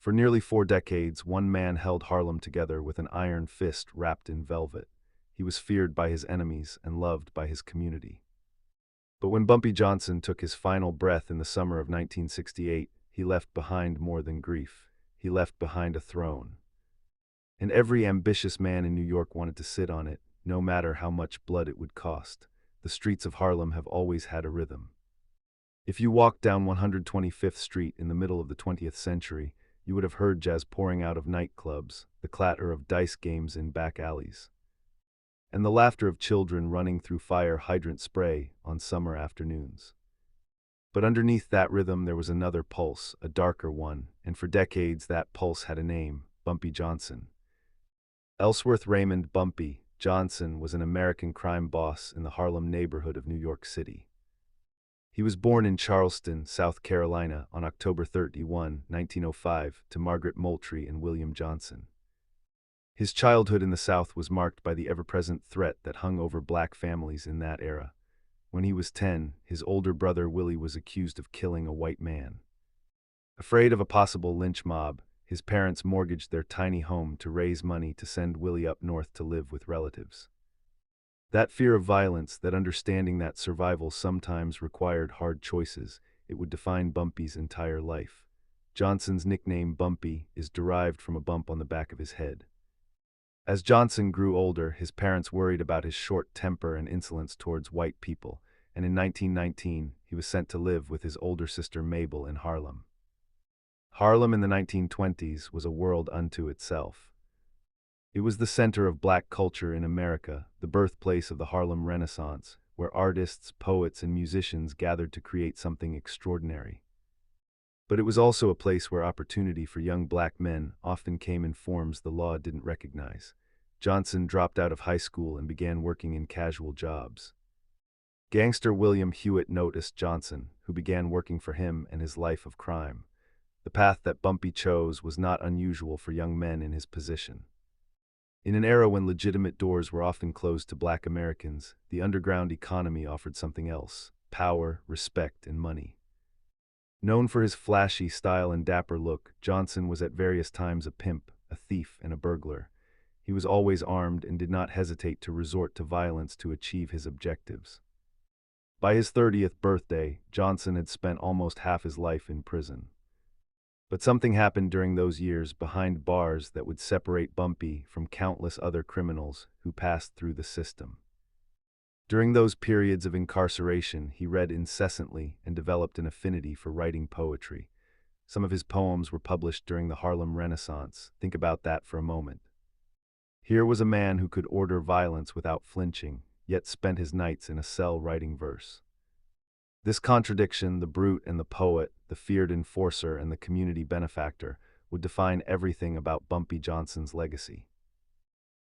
For nearly 4 decades, one man held Harlem together with an iron fist wrapped in velvet. He was feared by his enemies and loved by his community. But when Bumpy Johnson took his final breath in the summer of 1968, he left behind more than grief. He left behind a throne. And every ambitious man in New York wanted to sit on it, no matter how much blood it would cost. The streets of Harlem have always had a rhythm. If you walked down 125th Street in the middle of the 20th century, you would have heard jazz pouring out of nightclubs, the clatter of dice games in back alleys, and the laughter of children running through fire hydrant spray on summer afternoons. But underneath that rhythm there was another pulse, a darker one, and for decades that pulse had a name: Bumpy Johnson. Ellsworth Raymond Bumpy Johnson was an American crime boss in the Harlem neighborhood of New York City. He was born in Charleston, South Carolina, on October 31, 1905, to Margaret Moultrie and William Johnson. His childhood in the South was marked by the ever-present threat that hung over black families in that era. When he was 10, his older brother Willie was accused of killing a white man. Afraid of a possible lynch mob, his parents mortgaged their tiny home to raise money to send Willie up north to live with relatives. That fear of violence, that understanding that survival sometimes required hard choices, it would define Bumpy's entire life. Johnson's nickname Bumpy is derived from a bump on the back of his head. As Johnson grew older, his parents worried about his short temper and insolence towards white people, and in 1919, he was sent to live with his older sister Mabel in Harlem. Harlem in the 1920s was a world unto itself. It was the center of black culture in America, the birthplace of the Harlem Renaissance, where artists, poets, and musicians gathered to create something extraordinary. But it was also a place where opportunity for young black men often came in forms the law didn't recognize. Johnson dropped out of high school and began working in casual jobs. Gangster William Hewitt noticed Johnson, who began working for him and his life of crime. The path that Bumpy chose was not unusual for young men in his position. In an era when legitimate doors were often closed to black Americans, the underground economy offered something else: power, respect, and money. Known for his flashy style and dapper look, Johnson was at various times a pimp, a thief, and a burglar. He was always armed and did not hesitate to resort to violence to achieve his objectives. By his 30th birthday, Johnson had spent almost half his life in prison. But something happened during those years behind bars that would separate Bumpy from countless other criminals who passed through the system. During those periods of incarceration, he read incessantly and developed an affinity for writing poetry. Some of his poems were published during the Harlem Renaissance. Think about that for a moment. Here was a man who could order violence without flinching, yet spent his nights in a cell writing verse. This contradiction, the brute and the poet, the feared enforcer and the community benefactor, would define everything about Bumpy Johnson's legacy.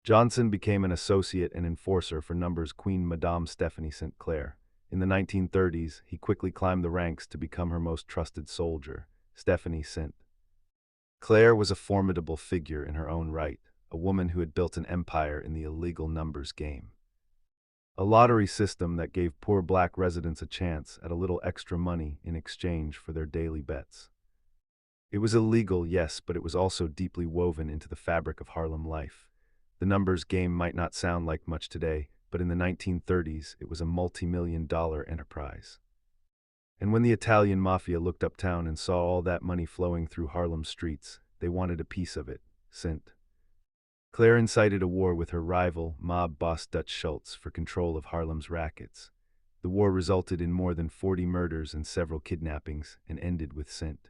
Johnson became an associate and enforcer for Numbers Queen Madame Stephanie St. Clair. In the 1930s, he quickly climbed the ranks to become her most trusted soldier. Stephanie St. Clair was a formidable figure in her own right, a woman who had built an empire in the illegal numbers game. A lottery system that gave poor black residents a chance at a little extra money in exchange for their daily bets. It was illegal, yes, but it was also deeply woven into the fabric of Harlem life. The numbers game might not sound like much today, but in the 1930s, it was a multi-million-dollar enterprise. And when the Italian Mafia looked uptown and saw all that money flowing through Harlem streets, they wanted a piece of it. St. Clair incited a war with her rival, mob boss Dutch Schultz, for control of Harlem's rackets. The war resulted in more than 40 murders and several kidnappings, and ended with St.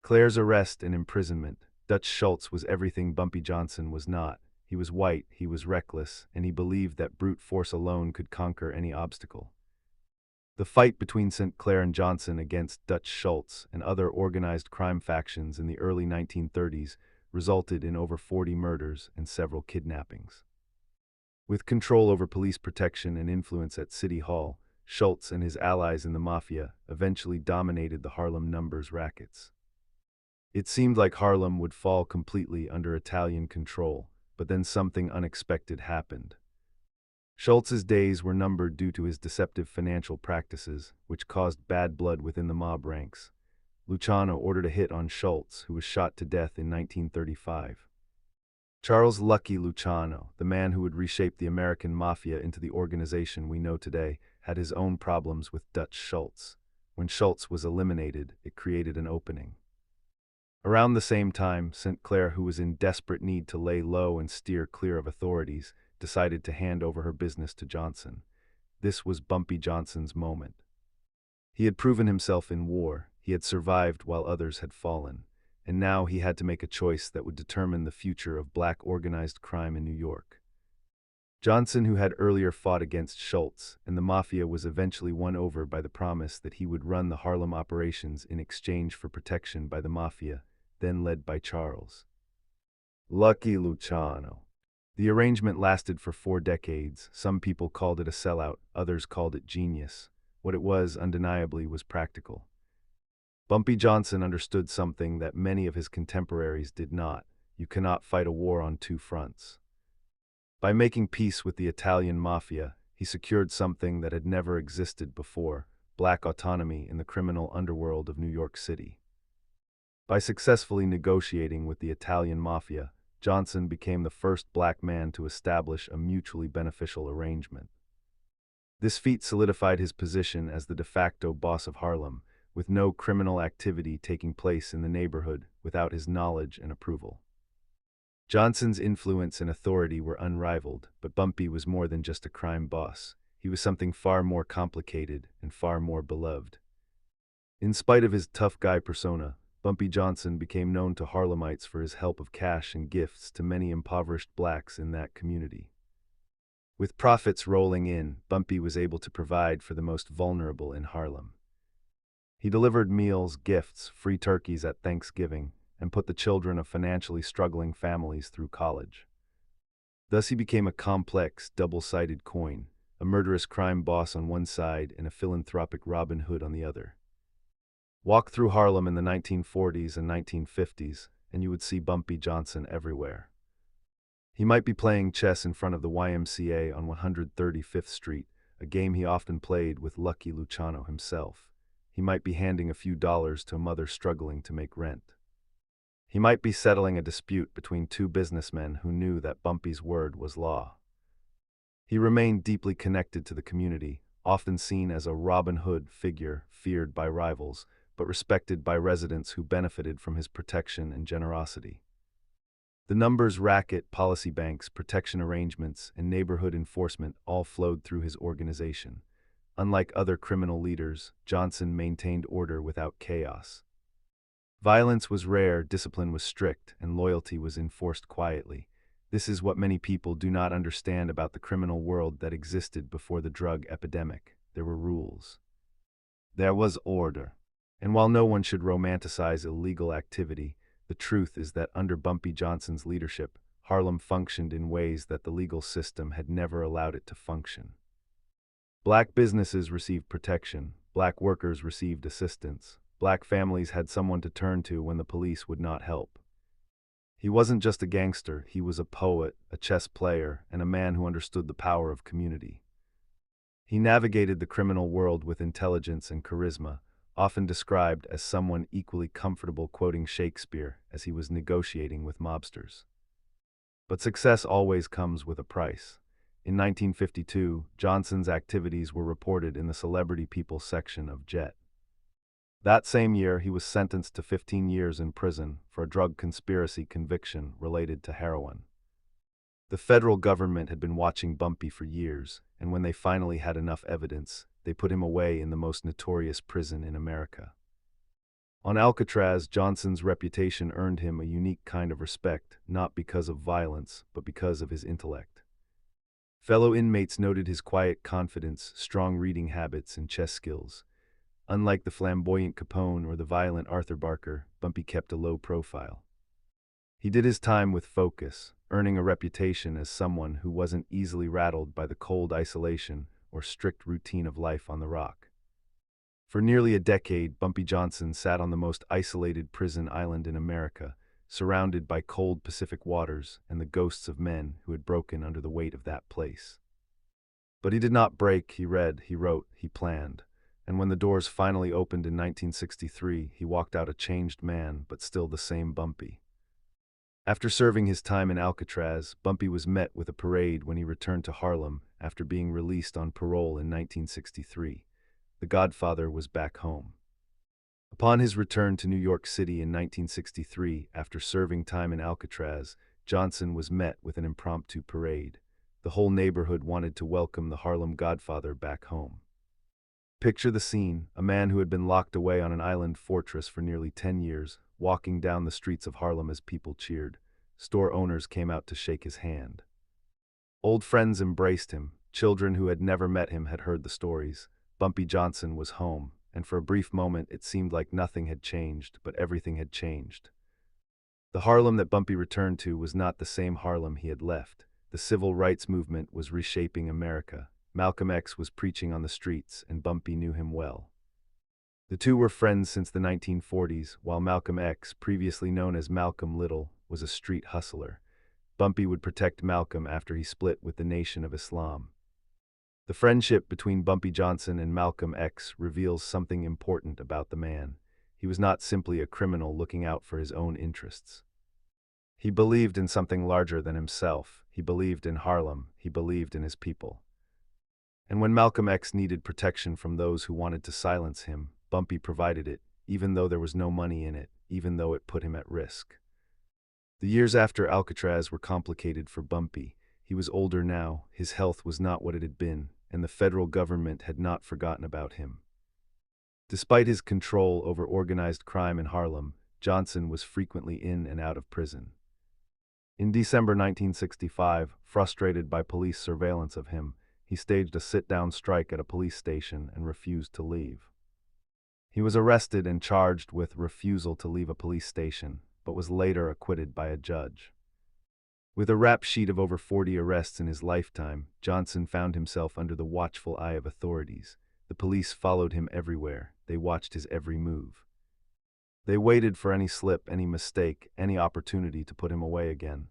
Clair's arrest and imprisonment. Dutch Schultz was everything Bumpy Johnson was not. He was white, he was reckless, and he believed that brute force alone could conquer any obstacle. The fight between St. Clair and Johnson against Dutch Schultz and other organized crime factions in the early 1930s resulted in over 40 murders and several kidnappings. With control over police protection and influence at City Hall, Schultz and his allies in the Mafia eventually dominated the Harlem numbers rackets. It seemed like Harlem would fall completely under Italian control, but then something unexpected happened. Schultz's days were numbered due to his deceptive financial practices, which caused bad blood within the mob ranks. Luciano ordered a hit on Schultz, who was shot to death in 1935. Charles "Lucky" Luciano, the man who would reshape the American Mafia into the organization we know today, had his own problems with Dutch Schultz. When Schultz was eliminated, it created an opening. Around the same time, St. Clair, who was in desperate need to lay low and steer clear of authorities, decided to hand over her business to Johnson. This was Bumpy Johnson's moment. He had proven himself in war, he had survived while others had fallen, and now he had to make a choice that would determine the future of black organized crime in New York. Johnson, who had earlier fought against Schultz and the Mafia, was eventually won over by the promise that he would run the Harlem operations in exchange for protection by the Mafia, then led by Charles "Lucky" Luciano. The arrangement lasted for 4 decades. Some people called it a sellout, others called it genius. What it was, undeniably, was practical. Bumpy Johnson understood something that many of his contemporaries did not. You cannot fight a war on 2 fronts. By making peace with the Italian Mafia, he secured something that had never existed before: black autonomy in the criminal underworld of New York City. By successfully negotiating with the Italian Mafia, Johnson became the first black man to establish a mutually beneficial arrangement. This feat solidified his position as the de facto boss of Harlem, with no criminal activity taking place in the neighborhood without his knowledge and approval. Johnson's influence and authority were unrivaled, but Bumpy was more than just a crime boss. He was something far more complicated and far more beloved. In spite of his tough guy persona, Bumpy Johnson became known to Harlemites for his help of cash and gifts to many impoverished blacks in that community. With profits rolling in, Bumpy was able to provide for the most vulnerable in Harlem. He delivered meals, gifts, free turkeys at Thanksgiving, and put the children of financially struggling families through college. Thus he became a complex, double-sided coin, a murderous crime boss on one side and a philanthropic Robin Hood on the other. Walk through Harlem in the 1940s and 1950s, and you would see Bumpy Johnson everywhere. He might be playing chess in front of the YMCA on 135th Street, a game he often played with Lucky Luciano himself. He might be handing a few dollars to a mother struggling to make rent. He might be settling a dispute between 2 businessmen who knew that Bumpy's word was law. He remained deeply connected to the community, often seen as a Robin Hood figure feared by rivals, but respected by residents who benefited from his protection and generosity. The numbers racket, policy banks, protection arrangements, and neighborhood enforcement all flowed through his organization. Unlike other criminal leaders, Johnson maintained order without chaos. Violence was rare, discipline was strict, and loyalty was enforced quietly. This is what many people do not understand about the criminal world that existed before the drug epidemic. There were rules. There was order. And while no one should romanticize illegal activity, the truth is that under Bumpy Johnson's leadership, Harlem functioned in ways that the legal system had never allowed it to function. Black businesses received protection, black workers received assistance, black families had someone to turn to when the police would not help. He wasn't just a gangster, he was a poet, a chess player, and a man who understood the power of community. He navigated the criminal world with intelligence and charisma, often described as someone equally comfortable quoting Shakespeare as he was negotiating with mobsters. But success always comes with a price. In 1952, Johnson's activities were reported in the Celebrity People section of Jet. That same year, he was sentenced to 15 years in prison for a drug conspiracy conviction related to heroin. The federal government had been watching Bumpy for years, and when they finally had enough evidence, they put him away in the most notorious prison in America. On Alcatraz, Johnson's reputation earned him a unique kind of respect, not because of violence, but because of his intellect. Fellow inmates noted his quiet confidence, strong reading habits, and chess skills. Unlike the flamboyant Capone or the violent Arthur Barker, Bumpy kept a low profile. He did his time with focus, earning a reputation as someone who wasn't easily rattled by the cold isolation or strict routine of life on the rock. For nearly a decade, Bumpy Johnson sat on the most isolated prison island in America, surrounded by cold Pacific waters and the ghosts of men who had broken under the weight of that place. But he did not break, he read, he wrote, he planned. and when the doors finally opened in 1963, he walked out a changed man, but still the same Bumpy. After serving his time in Alcatraz, Bumpy was met with a parade when he returned to Harlem after being released on parole in 1963. The Godfather was back home. Upon his return to New York City in 1963, after serving time in Alcatraz, Johnson was met with an impromptu parade. The whole neighborhood wanted to welcome the Harlem Godfather back home. Picture the scene: a man who had been locked away on an island fortress for nearly 10 years, walking down the streets of Harlem as people cheered. Store owners came out to shake his hand. Old friends embraced him. Children who had never met him had heard the stories. Bumpy Johnson was home, and for a brief moment it seemed like nothing had changed, but everything had changed. The Harlem that Bumpy returned to was not the same Harlem he had left. The civil rights movement was reshaping America. Malcolm X was preaching on the streets, and Bumpy knew him well. The two were friends since the 1940s, while Malcolm X, previously known as Malcolm Little, was a street hustler. Bumpy would protect Malcolm after he split with the Nation of Islam. The friendship between Bumpy Johnson and Malcolm X reveals something important about the man. He was not simply a criminal looking out for his own interests. He believed in something larger than himself. He believed in Harlem. He believed in his people. And when Malcolm X needed protection from those who wanted to silence him, Bumpy provided it, even though there was no money in it, even though it put him at risk. The years after Alcatraz were complicated for Bumpy. He was older now, his health was not what it had been, and the federal government had not forgotten about him. Despite his control over organized crime in Harlem, Johnson was frequently in and out of prison. In December 1965, frustrated by police surveillance of him, he staged a sit-down strike at a police station and refused to leave. He was arrested and charged with refusal to leave a police station, but was later acquitted by a judge. With a rap sheet of over 40 arrests in his lifetime, Johnson found himself under the watchful eye of authorities. The police followed him everywhere. They watched his every move. They waited for any slip, any mistake, any opportunity to put him away again.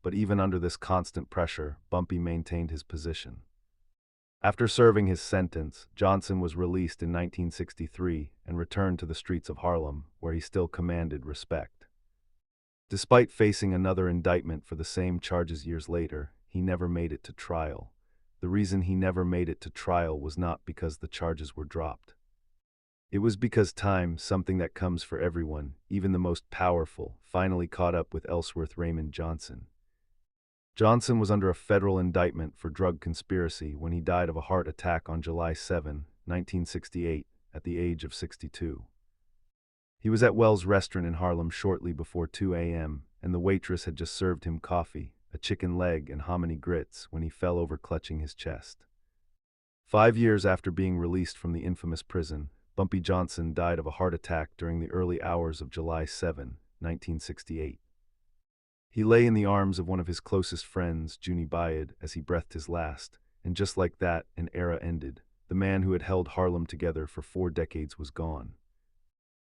But even under this constant pressure, Bumpy maintained his position. After serving his sentence, Johnson was released in 1963 and returned to the streets of Harlem, where he still commanded respect. Despite facing another indictment for the same charges years later, he never made it to trial. The reason he never made it to trial was not because the charges were dropped. It was because time, something that comes for everyone, even the most powerful, finally caught up with Ellsworth Raymond Johnson. Johnson was under a federal indictment for drug conspiracy when he died of a heart attack on July 7, 1968, at the age of 62. He was at Wells Restaurant in Harlem shortly before 2 a.m., and the waitress had just served him coffee, a chicken leg and hominy grits, when he fell over clutching his chest. 5 years after being released from the infamous prison, Bumpy Johnson died of a heart attack during the early hours of July 7, 1968. He lay in the arms of one of his closest friends, Junie Bayard, as he breathed his last, and just like that, an era ended. The man who had held Harlem together for 4 decades was gone.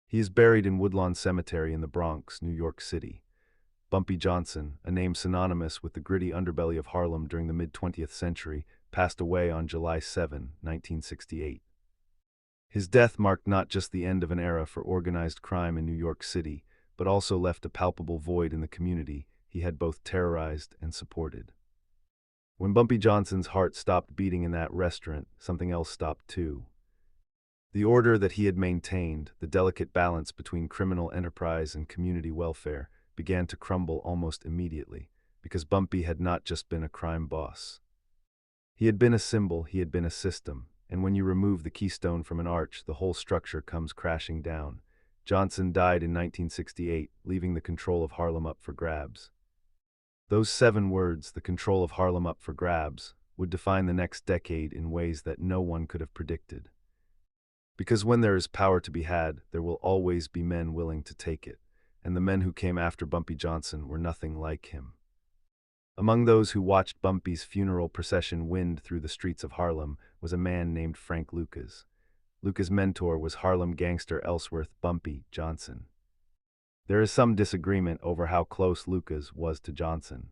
He is buried in Woodlawn Cemetery in the Bronx, New York City. Bumpy Johnson, a name synonymous with the gritty underbelly of Harlem during the mid-20th century, passed away on July 7, 1968. His death marked not just the end of an era for organized crime in New York City, but also left a palpable void in the community he had both terrorized and supported. When Bumpy Johnson's heart stopped beating in that restaurant, something else stopped too. The order that he had maintained, the delicate balance between criminal enterprise and community welfare, began to crumble almost immediately, because Bumpy had not just been a crime boss. He had been a symbol, he had been a system, and when you remove the keystone from an arch, the whole structure comes crashing down. Johnson died in 1968, leaving the control of Harlem up for grabs. Those 7 words, the control of Harlem up for grabs, would define the next decade in ways that no one could have predicted. Because when there is power to be had, there will always be men willing to take it, and the men who came after Bumpy Johnson were nothing like him. Among those who watched Bumpy's funeral procession wind through the streets of Harlem was a man named Frank Lucas. Lucas' mentor was Harlem gangster Ellsworth Bumpy Johnson. There is some disagreement over how close Lucas was to Johnson.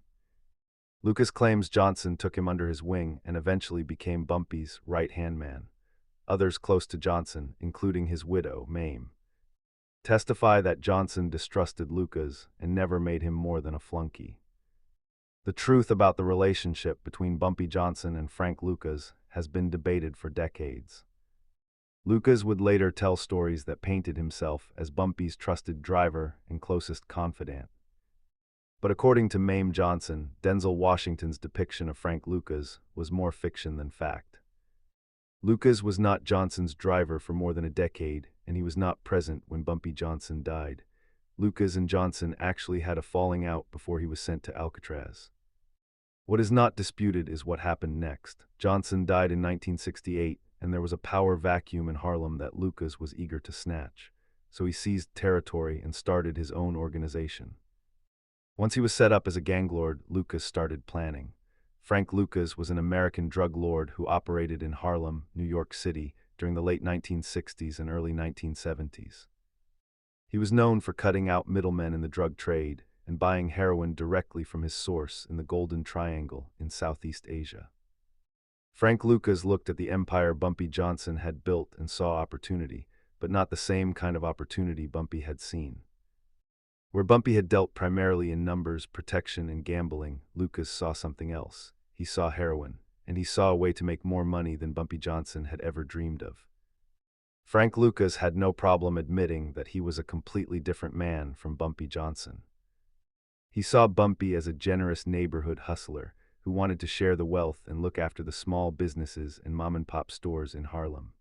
Lucas claims Johnson took him under his wing and eventually became Bumpy's right-hand man. Others close to Johnson, including his widow, Mame, testify that Johnson distrusted Lucas and never made him more than a flunky. The truth about the relationship between Bumpy Johnson and Frank Lucas has been debated for decades. Lucas would later tell stories that painted himself as Bumpy's trusted driver and closest confidant. But according to Mame Johnson, Denzel Washington's depiction of Frank Lucas was more fiction than fact. Lucas was not Johnson's driver for more than a decade, and he was not present when Bumpy Johnson died. Lucas and Johnson actually had a falling out before he was sent to Alcatraz. What is not disputed is what happened next. Johnson died in 1968, and there was a power vacuum in Harlem that Lucas was eager to snatch. So he seized territory and started his own organization. Once he was set up as a gang lord, Lucas started planning. Frank Lucas was an American drug lord who operated in Harlem, New York City, during the late 1960s and early 1970s. He was known for cutting out middlemen in the drug trade and buying heroin directly from his source in the Golden Triangle in Southeast Asia. Frank Lucas looked at the empire Bumpy Johnson had built and saw opportunity, but not the same kind of opportunity Bumpy had seen. Where Bumpy had dealt primarily in numbers, protection, and gambling, Lucas saw something else. He saw heroin, and he saw a way to make more money than Bumpy Johnson had ever dreamed of. Frank Lucas had no problem admitting that he was a completely different man from Bumpy Johnson. He saw Bumpy as a generous neighborhood hustler who wanted to share the wealth and look after the small businesses and mom-and-pop stores in Harlem.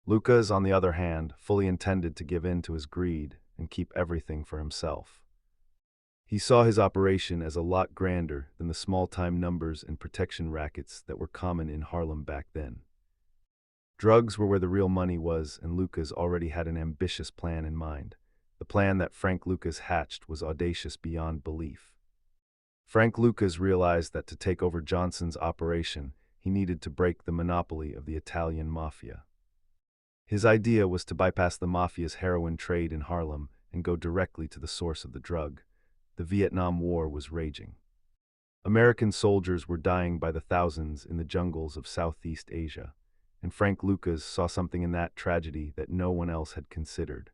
Lucas, on the other hand, fully intended to give in to his greed and keep everything for himself. He saw his operation as a lot grander than the small-time numbers and protection rackets that were common in Harlem back then. Drugs were where the real money was, and Lucas already had an ambitious plan in mind. The plan that Frank Lucas hatched was audacious beyond belief. Frank Lucas realized that to take over Johnson's operation, he needed to break the monopoly of the Italian Mafia. His idea was to bypass the Mafia's heroin trade in Harlem and go directly to the source of the drug. The Vietnam War was raging. American soldiers were dying by the thousands in the jungles of Southeast Asia, and Frank Lucas saw something in that tragedy that no one else had considered.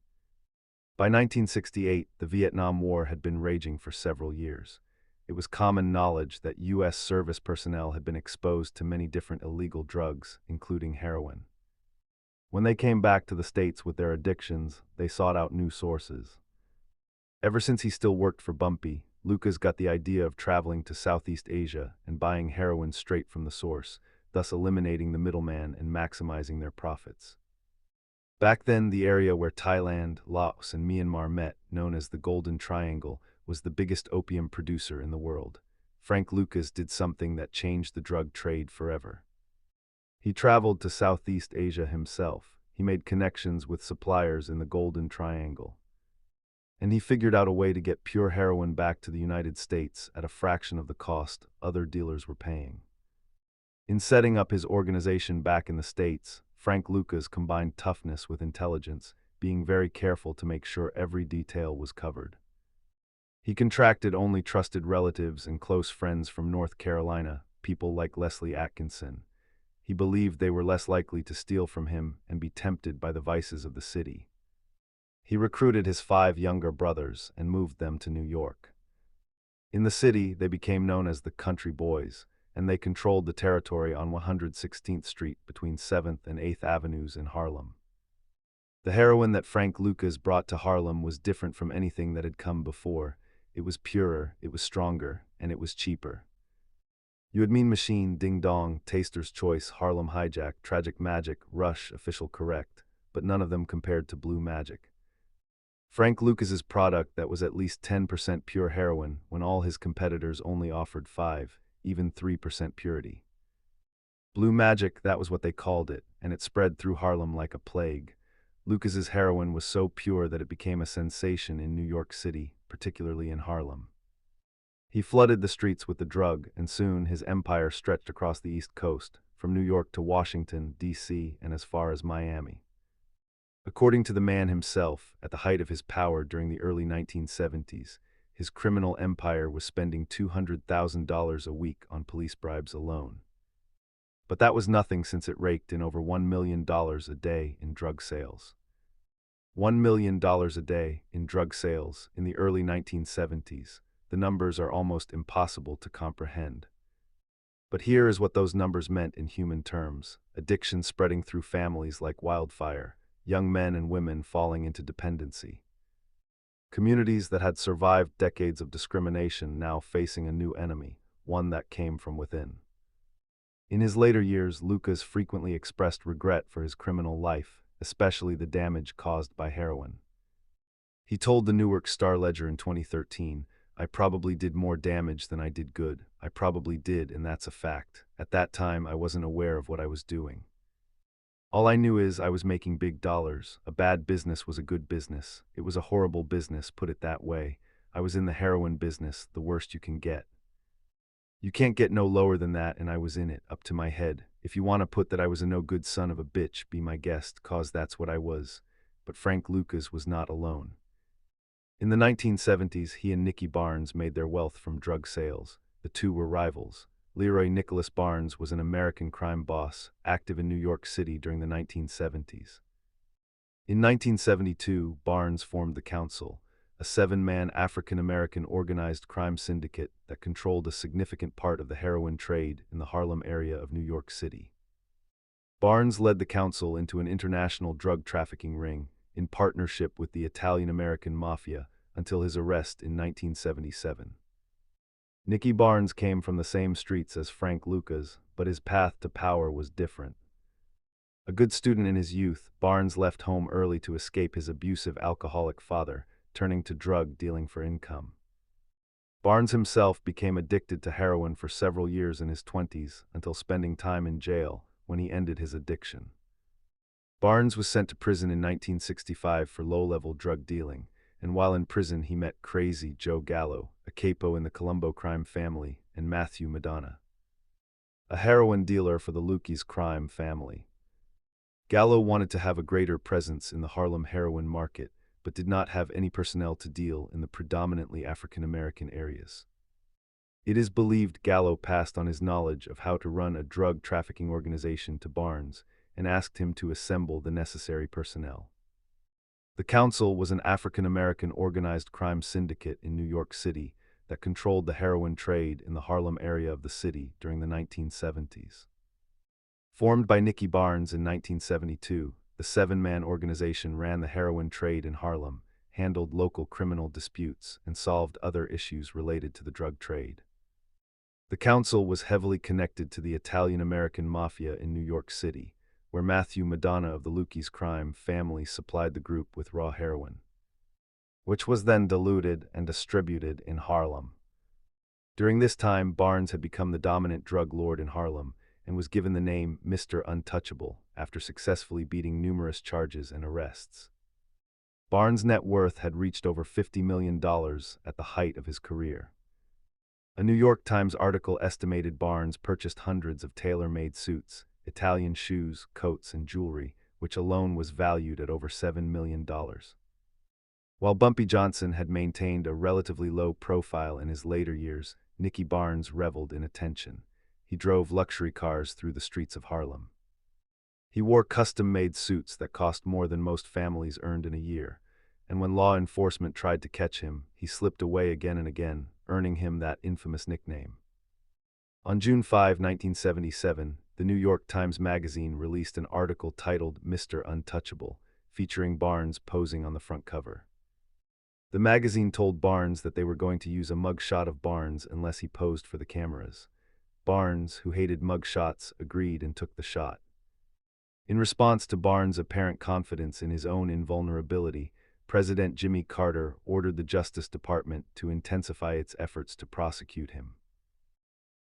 By 1968, the Vietnam War had been raging for several years. It was common knowledge that U.S. service personnel had been exposed to many different illegal drugs, including heroin. When they came back to the States with their addictions, they sought out new sources. Ever since he still worked for Bumpy, Lucas got the idea of traveling to Southeast Asia and buying heroin straight from the source, thus eliminating the middleman and maximizing their profits. Back then, the area where Thailand, Laos, and Myanmar met, known as the Golden Triangle, was the biggest opium producer in the world. Frank Lucas did something that changed the drug trade forever. He traveled to Southeast Asia himself. He made connections with suppliers in the Golden Triangle. And he figured out a way to get pure heroin back to the United States at a fraction of the cost other dealers were paying. In setting up his organization back in the States, Frank Lucas combined toughness with intelligence, being very careful to make sure every detail was covered. He contracted only trusted relatives and close friends from North Carolina, people like Leslie Atkinson. He believed they were less likely to steal from him and be tempted by the vices of the city. He recruited his 5 younger brothers and moved them to New York. In the city, they became known as the Country Boys, and they controlled the territory on 116th Street between 7th and 8th Avenues in Harlem. The heroin that Frank Lucas brought to Harlem was different from anything that had come before. It was purer, it was stronger, and it was cheaper. You had Mean Machine, Ding Dong, Taster's Choice, Harlem Hijack, Tragic Magic, Rush, Official Correct, but none of them compared to Blue Magic. Frank Lucas's product that was at least 10% pure heroin when all his competitors only offered 5, even 3% purity. Blue Magic, that was what they called it, and it spread through Harlem like a plague. Lucas's heroin was so pure that it became a sensation in New York City, particularly in Harlem. He flooded the streets with the drug, and soon his empire stretched across the East Coast, from New York to Washington, D.C., and as far as Miami. According to the man himself, at the height of his power during the early 1970s, his criminal empire was spending $200,000 a week on police bribes alone. But that was nothing since it raked in over $1 million a day in drug sales. $1 million a day in drug sales in the early 1970s. The numbers are almost impossible to comprehend. But here is what those numbers meant in human terms: addiction spreading through families like wildfire, young men and women falling into dependency. Communities that had survived decades of discrimination now facing a new enemy, one that came from within. In his later years, Lucas frequently expressed regret for his criminal life, especially the damage caused by heroin. He told the Newark Star-Ledger in 2013, "I probably did more damage than I did good. I probably did, and that's a fact. At that time, I wasn't aware of what I was doing. All I knew is I was making big dollars. A bad business was a good business. It was a horrible business, put it that way. I was in the heroin business, the worst you can get. You can't get no lower than that, and I was in it, up to my head. If you want to put that I was a no-good son of a bitch, be my guest, cause that's what I was." But Frank Lucas was not alone. In the 1970s, he and Nicky Barnes made their wealth from drug sales. The two were rivals. Leroy Nicholas Barnes was an American crime boss, active in New York City during the 1970s. In 1972, Barnes formed the Council, a 7-man African-American organized crime syndicate that controlled a significant part of the heroin trade in the Harlem area of New York City. Barnes led the council into an international drug trafficking ring, in partnership with the Italian-American Mafia, until his arrest in 1977. Nicky Barnes came from the same streets as Frank Lucas, but his path to power was different. A good student in his youth, Barnes left home early to escape his abusive alcoholic father, turning to drug dealing for income. Barnes himself became addicted to heroin for several years in his 20s, until spending time in jail, when he ended his addiction. Barnes was sent to prison in 1965 for low-level drug dealing, and while in prison he met Crazy Joe Gallo, a capo in the Colombo crime family, and Matthew Madonna, a heroin dealer for the Lucas crime family. Gallo wanted to have a greater presence in the Harlem heroin market, but did not have any personnel to deal in the predominantly African-American areas. It is believed Gallo passed on his knowledge of how to run a drug trafficking organization to Barnes, and asked him to assemble the necessary personnel. The Council was an African-American organized crime syndicate in New York City that controlled the heroin trade in the Harlem area of the city during the 1970s. Formed by Nicky Barnes in 1972, the 7-man organization ran the heroin trade in Harlem, handled local criminal disputes, and solved other issues related to the drug trade. The council was heavily connected to the Italian-American Mafia in New York City, where Matthew Madonna of the Lucas crime family supplied the group with raw heroin, which was then diluted and distributed in Harlem. During this time, Barnes had become the dominant drug lord in Harlem and was given the name Mr. Untouchable after successfully beating numerous charges and arrests. Barnes' net worth had reached over $50 million at the height of his career. A New York Times article estimated Barnes purchased hundreds of tailor-made suits, Italian shoes, coats, and jewelry, which alone was valued at over $7 million. While Bumpy Johnson had maintained a relatively low profile in his later years, Nicky Barnes reveled in attention. He drove luxury cars through the streets of Harlem. He wore custom-made suits that cost more than most families earned in a year, and when law enforcement tried to catch him, he slipped away again and again, earning him that infamous nickname. On June 5, 1977, the New York Times Magazine released an article titled Mr. Untouchable, featuring Barnes posing on the front cover. The magazine told Barnes that they were going to use a mugshot of Barnes unless he posed for the cameras. Barnes, who hated mugshots, agreed and took the shot. In response to Barnes' apparent confidence in his own invulnerability, President Jimmy Carter ordered the Justice Department to intensify its efforts to prosecute him.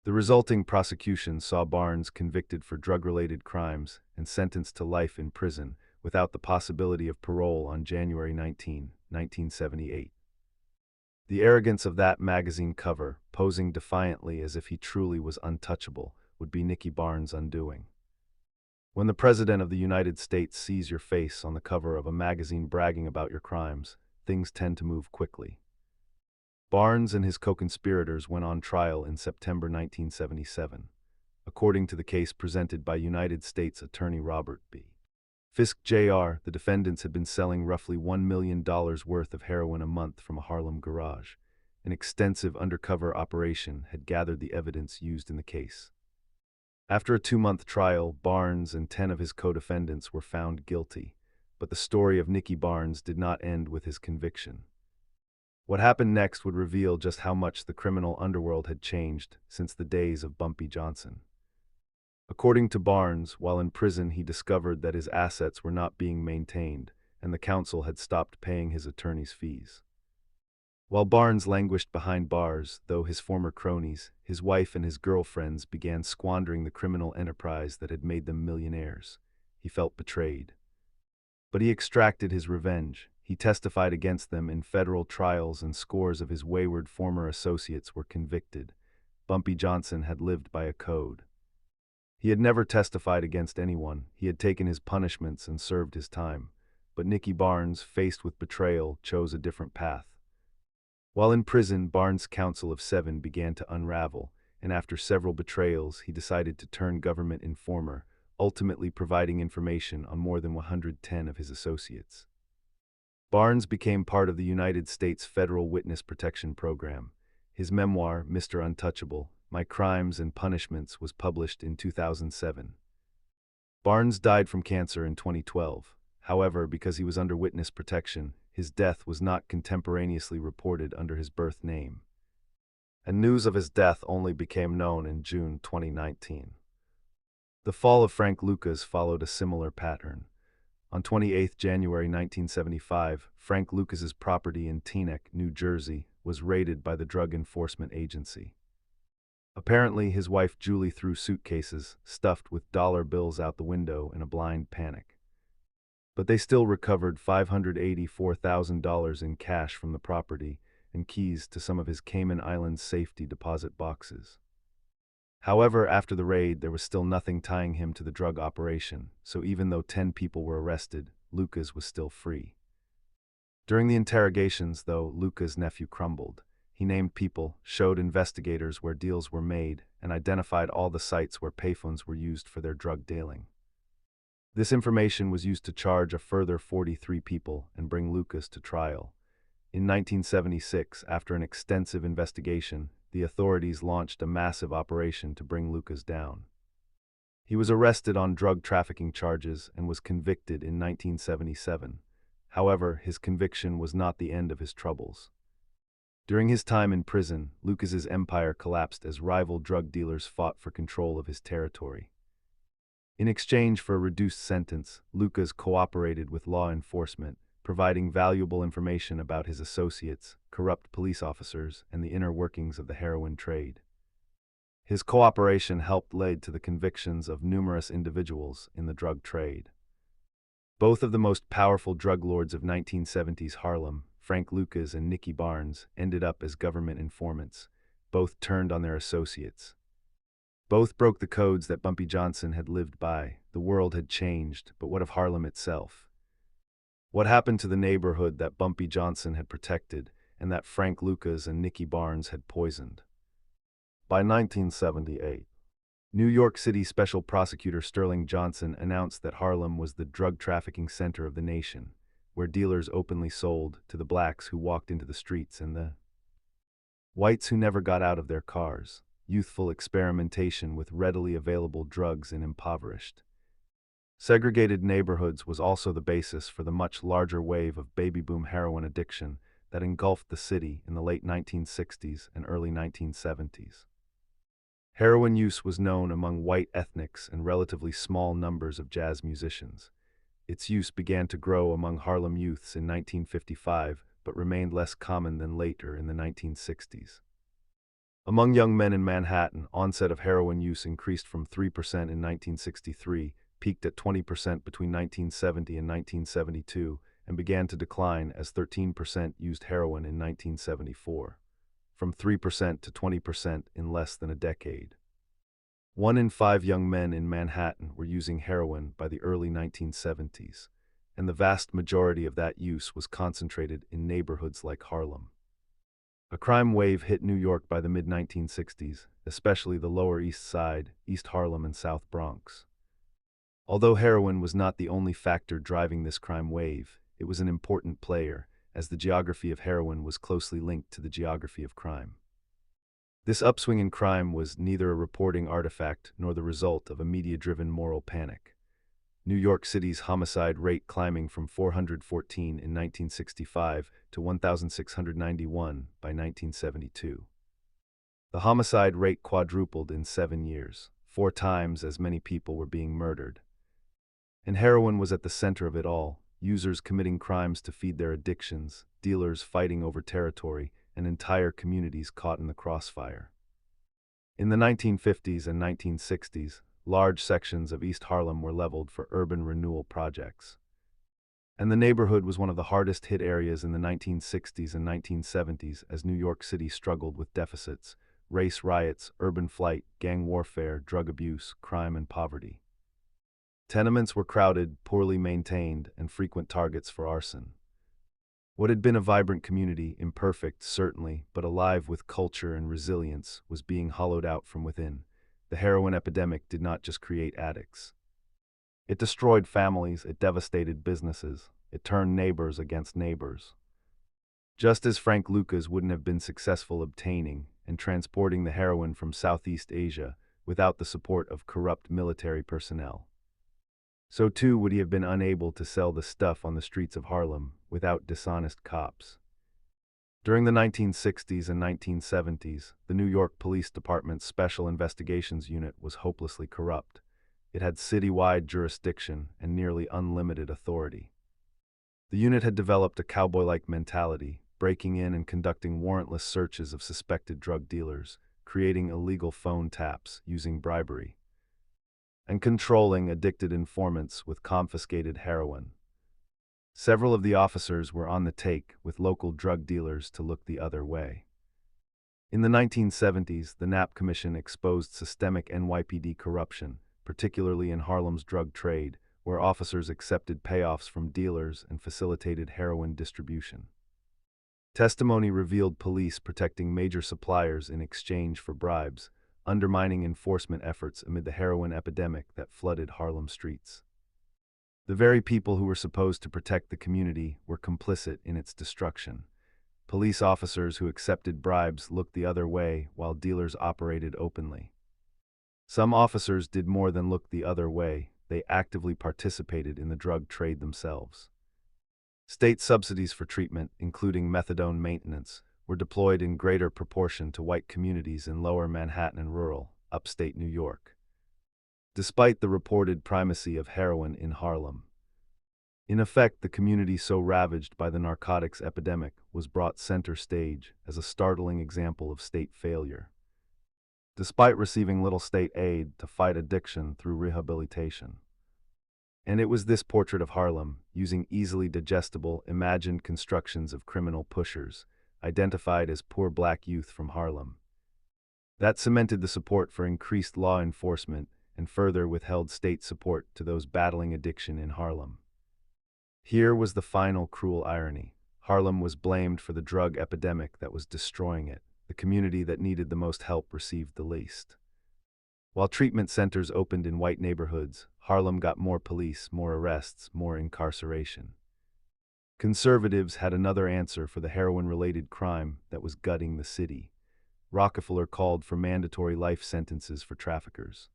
The resulting prosecution saw Barnes convicted for drug-related crimes and sentenced to life in prison without the possibility of parole on January 19, 1978. The arrogance of that magazine cover, posing defiantly as if he truly was untouchable, would be Nicky Barnes' undoing. When the President of the United States sees your face on the cover of a magazine bragging about your crimes, things tend to move quickly. Barnes and his co-conspirators went on trial in September 1977. A according to the case presented by United States Attorney Robert B. Fisk Jr., the defendants had been selling roughly $1 million worth of heroin a month from a Harlem garage. An extensive undercover operation had gathered the evidence used in the case. After a 2-month trial, Barnes and 10 of his co-defendants were found guilty, but the story of Nicky Barnes did not end with his conviction. What happened next would reveal just how much the criminal underworld had changed since the days of Bumpy Johnson. According to Barnes, while in prison he discovered that his assets were not being maintained, and the council had stopped paying his attorney's fees. While Barnes languished behind bars, though his former cronies, his wife and his girlfriends began squandering the criminal enterprise that had made them millionaires. He felt betrayed. But he extracted his revenge. He testified against them in federal trials, and scores of his wayward former associates were convicted. Bumpy Johnson had lived by a code. He had never testified against anyone. He had taken his punishments and served his time. But Nicky Barnes, faced with betrayal, chose a different path. While in prison, Barnes' Council of 7 began to unravel, and after several betrayals, he decided to turn government informer, ultimately providing information on more than 110 of his associates. Barnes became part of the United States Federal Witness Protection Program. His memoir, Mr. Untouchable: My Crimes and Punishments, was published in 2007. Barnes died from cancer in 2012. However, because he was under witness protection, his death was not contemporaneously reported under his birth name. And news of his death only became known in June 2019. The fall of Frank Lucas followed a similar pattern. On 28 January 1975, Frank Lucas's property in Teaneck, New Jersey, was raided by the Drug Enforcement Agency. Apparently, his wife Julie threw suitcases stuffed with dollar bills out the window in a blind panic. But they still recovered $584,000 in cash from the property and keys to some of his Cayman Islands safety deposit boxes. However, after the raid, there was still nothing tying him to the drug operation, so even though 10 people were arrested, Lucas was still free. During the interrogations, though, Lucas' nephew crumbled. He named people, showed investigators where deals were made, and identified all the sites where payphones were used for their drug dealing. This information was used to charge a further 43 people and bring Lucas to trial. In 1976, after an extensive investigation, the authorities launched a massive operation to bring Lucas down. He was arrested on drug trafficking charges and was convicted in 1977. However, his conviction was not the end of his troubles. During his time in prison, Lucas's empire collapsed as rival drug dealers fought for control of his territory. In exchange for a reduced sentence, Lucas cooperated with law enforcement, providing valuable information about his associates, corrupt police officers, and the inner workings of the heroin trade. His cooperation helped lead to the convictions of numerous individuals in the drug trade. Both of the most powerful drug lords of 1970s Harlem, Frank Lucas and Nicky Barnes, ended up as government informants. Both turned on their associates. Both broke the codes that Bumpy Johnson had lived by. The world had changed, but what of Harlem itself? What happened to the neighborhood that Bumpy Johnson had protected and that Frank Lucas and Nicky Barnes had poisoned? By 1978, New York City Special Prosecutor Sterling Johnson announced that Harlem was the drug trafficking center of the nation, where dealers openly sold to the blacks who walked into the streets and the whites who never got out of their cars. Youthful experimentation with readily available drugs in impoverished, segregated neighborhoods was also the basis for the much larger wave of baby boom heroin addiction that engulfed the city in the late 1960s and early 1970s. Heroin use was known among white ethnics and relatively small numbers of jazz musicians. Its use began to grow among Harlem youths in 1955, but remained less common than later in the 1960s. Among young men in Manhattan, onset of heroin use increased from 3% in 1963, peaked at 20% between 1970 and 1972, and began to decline as 13% used heroin in 1974. From 3% to 20% in less than a decade. 1 in 5 young men in Manhattan were using heroin by the early 1970s, and the vast majority of that use was concentrated in neighborhoods like Harlem. A crime wave hit New York by the mid-1960s, especially the Lower East Side, East Harlem, and South Bronx. Although heroin was not the only factor driving this crime wave, it was an important player, as the geography of heroin was closely linked to the geography of crime. This upswing in crime was neither a reporting artifact nor the result of a media-driven moral panic. New York City's homicide rate climbing from 414 in 1965 to 1,691 by 1972. The homicide rate quadrupled in 7 years, 4 times as many people were being murdered. And heroin was at the center of it all, users committing crimes to feed their addictions, dealers fighting over territory, and entire communities caught in the crossfire. In the 1950s and 1960s, large sections of East Harlem were leveled for urban renewal projects. And the neighborhood was one of the hardest hit areas in the 1960s and 1970s as New York City struggled with deficits, race riots, urban flight, gang warfare, drug abuse, crime, and poverty. Tenements were crowded, poorly maintained, and frequent targets for arson. What had been a vibrant community, imperfect, certainly, but alive with culture and resilience, was being hollowed out from within. The heroin epidemic did not just create addicts. It destroyed families, it devastated businesses, it turned neighbors against neighbors. Just as Frank Lucas wouldn't have been successful obtaining and transporting the heroin from Southeast Asia without the support of corrupt military personnel, so too would he have been unable to sell the stuff on the streets of Harlem without dishonest cops. During the 1960s and 1970s, the New York Police Department's Special Investigations Unit was hopelessly corrupt. It had citywide jurisdiction and nearly unlimited authority. The unit had developed a cowboy-like mentality, breaking in and conducting warrantless searches of suspected drug dealers, creating illegal phone taps using bribery, and controlling addicted informants with confiscated heroin. Several of the officers were on the take with local drug dealers to look the other way. In the 1970s, the Knapp Commission exposed systemic NYPD corruption, particularly in Harlem's drug trade, where officers accepted payoffs from dealers and facilitated heroin distribution. Testimony revealed police protecting major suppliers in exchange for bribes, undermining enforcement efforts amid the heroin epidemic that flooded Harlem streets. The very people who were supposed to protect the community were complicit in its destruction. Police officers who accepted bribes looked the other way while dealers operated openly. Some officers did more than look the other way, they actively participated in the drug trade themselves. State subsidies for treatment, including methadone maintenance, were deployed in greater proportion to white communities in lower Manhattan and rural, upstate New York, despite the reported primacy of heroin in Harlem. In effect, the community so ravaged by the narcotics epidemic was brought center stage as a startling example of state failure, despite receiving little state aid to fight addiction through rehabilitation. And it was this portrait of Harlem, using easily digestible, imagined constructions of criminal pushers, identified as poor black youth from Harlem, that cemented the support for increased law enforcement and further withheld state support to those battling addiction in Harlem. Here was the final cruel irony. Harlem was blamed for the drug epidemic that was destroying it. The community that needed the most help received the least. While treatment centers opened in white neighborhoods, Harlem got more police, more arrests, more incarceration. Conservatives had another answer for the heroin-related crime that was gutting the city. Rockefeller called for mandatory life sentences for traffickers.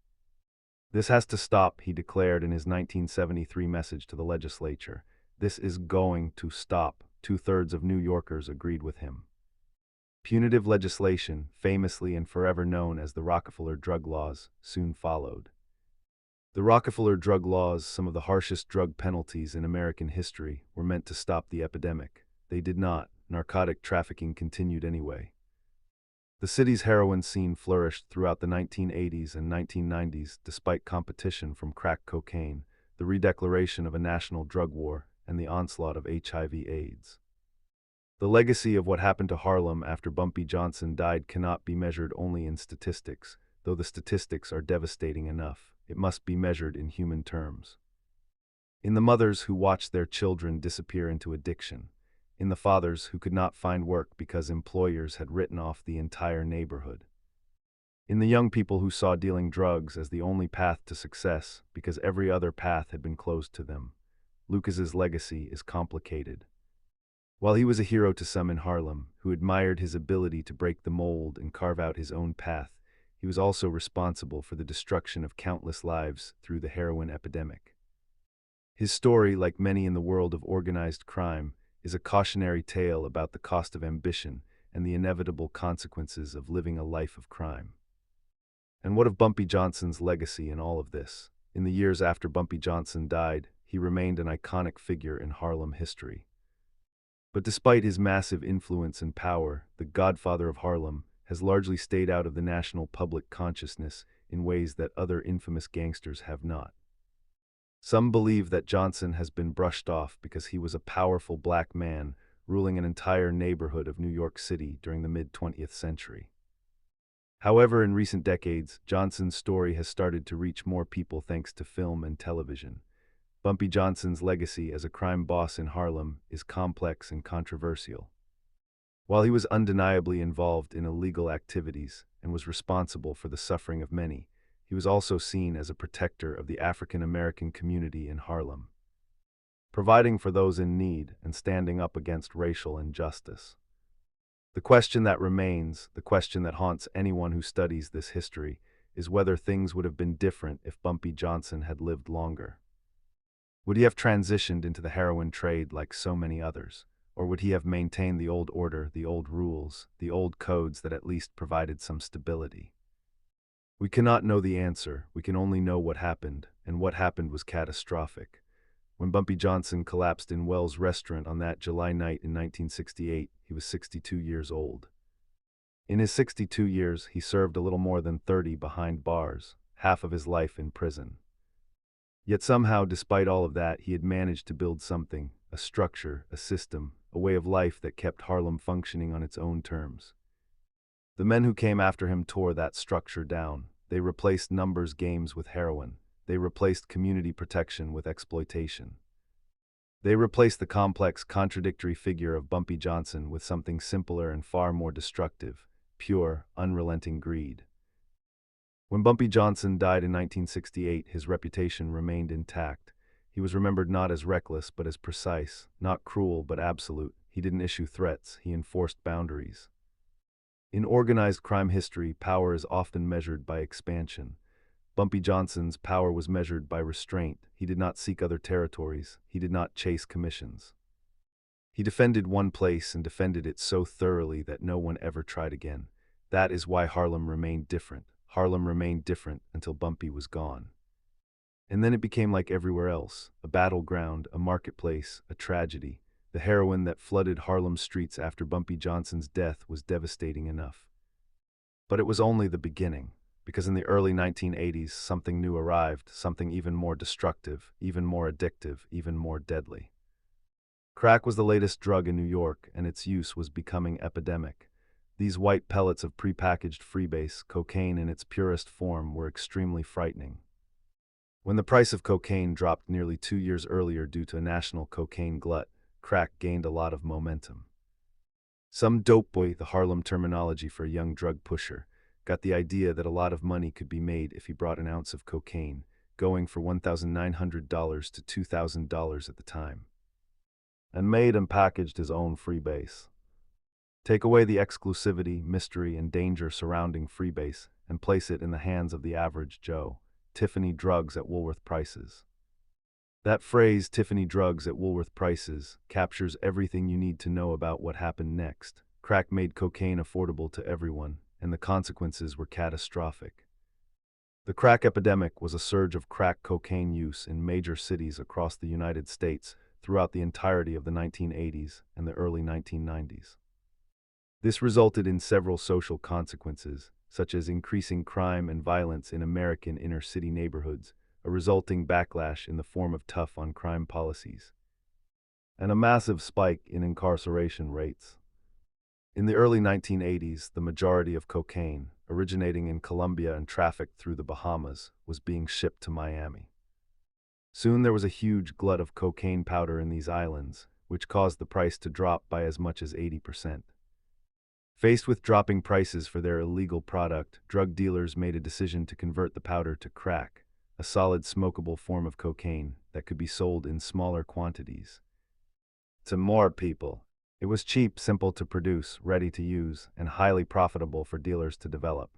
"This has to stop," he declared in his 1973 message to the legislature. "This is going to stop." 2/3 of New Yorkers agreed with him. Punitive legislation, famously and forever known as the Rockefeller drug laws, soon followed. The Rockefeller drug laws, some of the harshest drug penalties in American history, were meant to stop the epidemic. They did not. Narcotic trafficking continued anyway. The city's heroin scene flourished throughout the 1980s and 1990s despite competition from crack cocaine, the redeclaration of a national drug war, and the onslaught of HIV/AIDS. The legacy of what happened to Harlem after Bumpy Johnson died cannot be measured only in statistics, though the statistics are devastating enough. It must be measured in human terms. In the mothers who watched their children disappear into addiction, in the fathers who could not find work because employers had written off the entire neighborhood, in the young people who saw dealing drugs as the only path to success because every other path had been closed to them. Lucas's legacy is complicated. While he was a hero to some in Harlem, who admired his ability to break the mold and carve out his own path, he was also responsible for the destruction of countless lives through the heroin epidemic. His story, like many in the world of organized crime, is a cautionary tale about the cost of ambition and the inevitable consequences of living a life of crime. And what of Bumpy Johnson's legacy in all of this? In the years after Bumpy Johnson died, he remained an iconic figure in Harlem history. But despite his massive influence and power, the godfather of Harlem has largely stayed out of the national public consciousness in ways that other infamous gangsters have not. Some believe that Johnson has been brushed off because he was a powerful black man ruling an entire neighborhood of New York City during the mid-20th century. However, in recent decades, Johnson's story has started to reach more people thanks to film and television. Bumpy Johnson's legacy as a crime boss in Harlem is complex and controversial. While he was undeniably involved in illegal activities and was responsible for the suffering of many, he was also seen as a protector of the African American community in Harlem, providing for those in need and standing up against racial injustice. The question that remains, the question that haunts anyone who studies this history, is whether things would have been different if Bumpy Johnson had lived longer. Would he have transitioned into the heroin trade like so many others? Or would he have maintained the old order, the old rules, the old codes that at least provided some stability? We cannot know the answer, we can only know what happened, and what happened was catastrophic. When Bumpy Johnson collapsed in Wells' restaurant on that July night in 1968, he was 62 years old. In his 62 years, he served a little more than 30 behind bars, half of his life in prison. Yet somehow, despite all of that, he had managed to build something, a structure, a system, a way of life that kept Harlem functioning on its own terms. The men who came after him tore that structure down. They replaced numbers games with heroin. They replaced community protection with exploitation. They replaced the complex, contradictory figure of Bumpy Johnson with something simpler and far more destructive, pure, unrelenting greed. When Bumpy Johnson died in 1968, his reputation remained intact. He was remembered not as reckless but as precise, not cruel but absolute. He didn't issue threats, he enforced boundaries. In organized crime history, power is often measured by expansion. Bumpy Johnson's power was measured by restraint. He did not seek other territories. He did not chase commissions. He defended one place and defended it so thoroughly that no one ever tried again. That is why Harlem remained different. Harlem remained different until Bumpy was gone. And then it became like everywhere else, a battleground, a marketplace, a tragedy. The heroin that flooded Harlem streets after Bumpy Johnson's death was devastating enough. But it was only the beginning, because in the early 1980s, something new arrived, something even more destructive, even more addictive, even more deadly. Crack was the latest drug in New York, and its use was becoming epidemic. These white pellets of prepackaged freebase, cocaine in its purest form, were extremely frightening. When the price of cocaine dropped nearly 2 years earlier due to a national cocaine glut, crack gained a lot of momentum. Some dope boy, the Harlem terminology for a young drug pusher, got the idea that a lot of money could be made if he brought an ounce of cocaine, going for $1,900 to $2,000 at the time, and made and packaged his own freebase. Take away the exclusivity, mystery, and danger surrounding freebase and place it in the hands of the average Joe. Tiffany drugs at Woolworth prices. That phrase, Tiffany drugs at Woolworth prices, captures everything you need to know about what happened next. Crack made cocaine affordable to everyone, and the consequences were catastrophic. The crack epidemic was a surge of crack cocaine use in major cities across the United States throughout the entirety of the 1980s and the early 1990s. This resulted in several social consequences, such as increasing crime and violence in American inner-city neighborhoods, a resulting backlash in the form of tough-on-crime policies, and a massive spike in incarceration rates. In the early 1980s, the majority of cocaine, originating in Colombia and trafficked through the Bahamas, was being shipped to Miami. Soon there was a huge glut of cocaine powder in these islands, which caused the price to drop by as much as 80%. Faced with dropping prices for their illegal product, drug dealers made a decision to convert the powder to crack, a solid smokable form of cocaine that could be sold in smaller quantities. To more people, it was cheap, simple to produce, ready to use, and highly profitable for dealers to develop.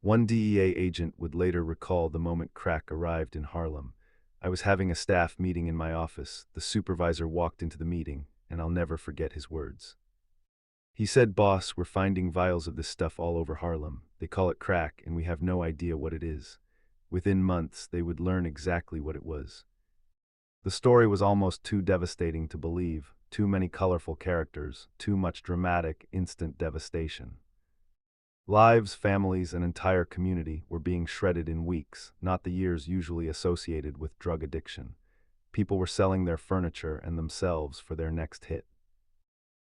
One DEA agent would later recall the moment crack arrived in Harlem. I was having a staff meeting in my office. The supervisor walked into the meeting, and I'll never forget his words. He said, "Boss, we're finding vials of this stuff all over Harlem. They call it crack, and we have no idea what it is." Within months, they would learn exactly what it was. The story was almost too devastating to believe. Too many colorful characters, too much dramatic, instant devastation. Lives, families, and entire community were being shredded in weeks, not the years usually associated with drug addiction. People were selling their furniture and themselves for their next hit.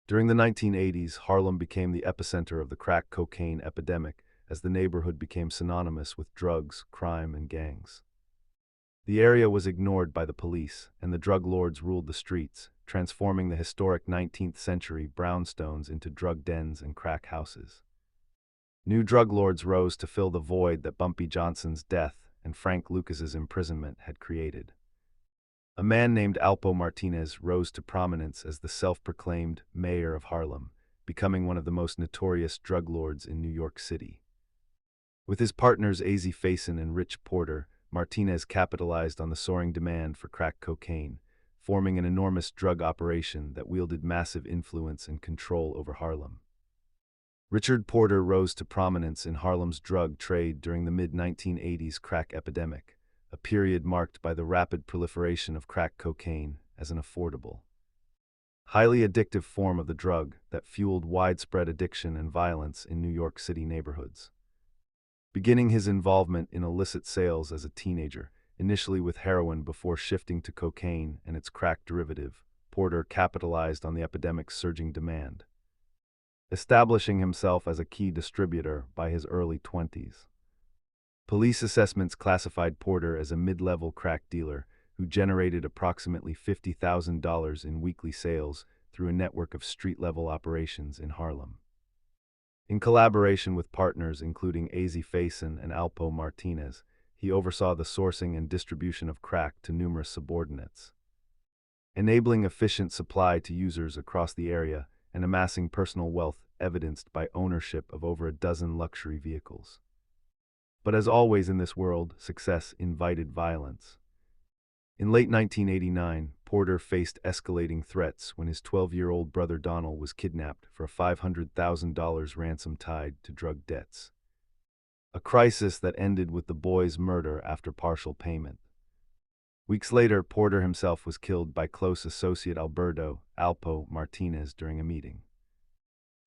During the 1980s, Harlem became the epicenter of the crack cocaine epidemic as the neighborhood became synonymous with drugs, crime, and gangs. The area was ignored by the police, and the drug lords ruled the streets, transforming the historic 19th century brownstones into drug dens and crack houses. New drug lords rose to fill the void that Bumpy Johnson's death and Frank Lucas's imprisonment had created. A man named Alpo Martinez rose to prominence as the self-proclaimed mayor of Harlem, becoming one of the most notorious drug lords in New York City. With his partners AZ Faison and Rich Porter, Martinez capitalized on the soaring demand for crack cocaine, forming an enormous drug operation that wielded massive influence and control over Harlem. Richard Porter rose to prominence in Harlem's drug trade during the mid-1980s crack epidemic, a period marked by the rapid proliferation of crack cocaine as an affordable, highly addictive form of the drug that fueled widespread addiction and violence in New York City neighborhoods. Beginning his involvement in illicit sales as a teenager, initially with heroin before shifting to cocaine and its crack derivative, Porter capitalized on the epidemic's surging demand, establishing himself as a key distributor by his early 20s. Police assessments classified Porter as a mid-level crack dealer who generated approximately $50,000 in weekly sales through a network of street-level operations in Harlem. In collaboration with partners including AZ Faison and Alpo Martinez, he oversaw the sourcing and distribution of crack to numerous subordinates, enabling efficient supply to users across the area and amassing personal wealth evidenced by ownership of over a dozen luxury vehicles. But as always in this world, success invited violence. In late 1989, Porter faced escalating threats when his 12-year-old brother Donald was kidnapped for a $500,000 ransom tied to drug debts, a crisis that ended with the boy's murder after partial payment. Weeks later, Porter himself was killed by close associate Alberto Alpo Martinez during a meeting.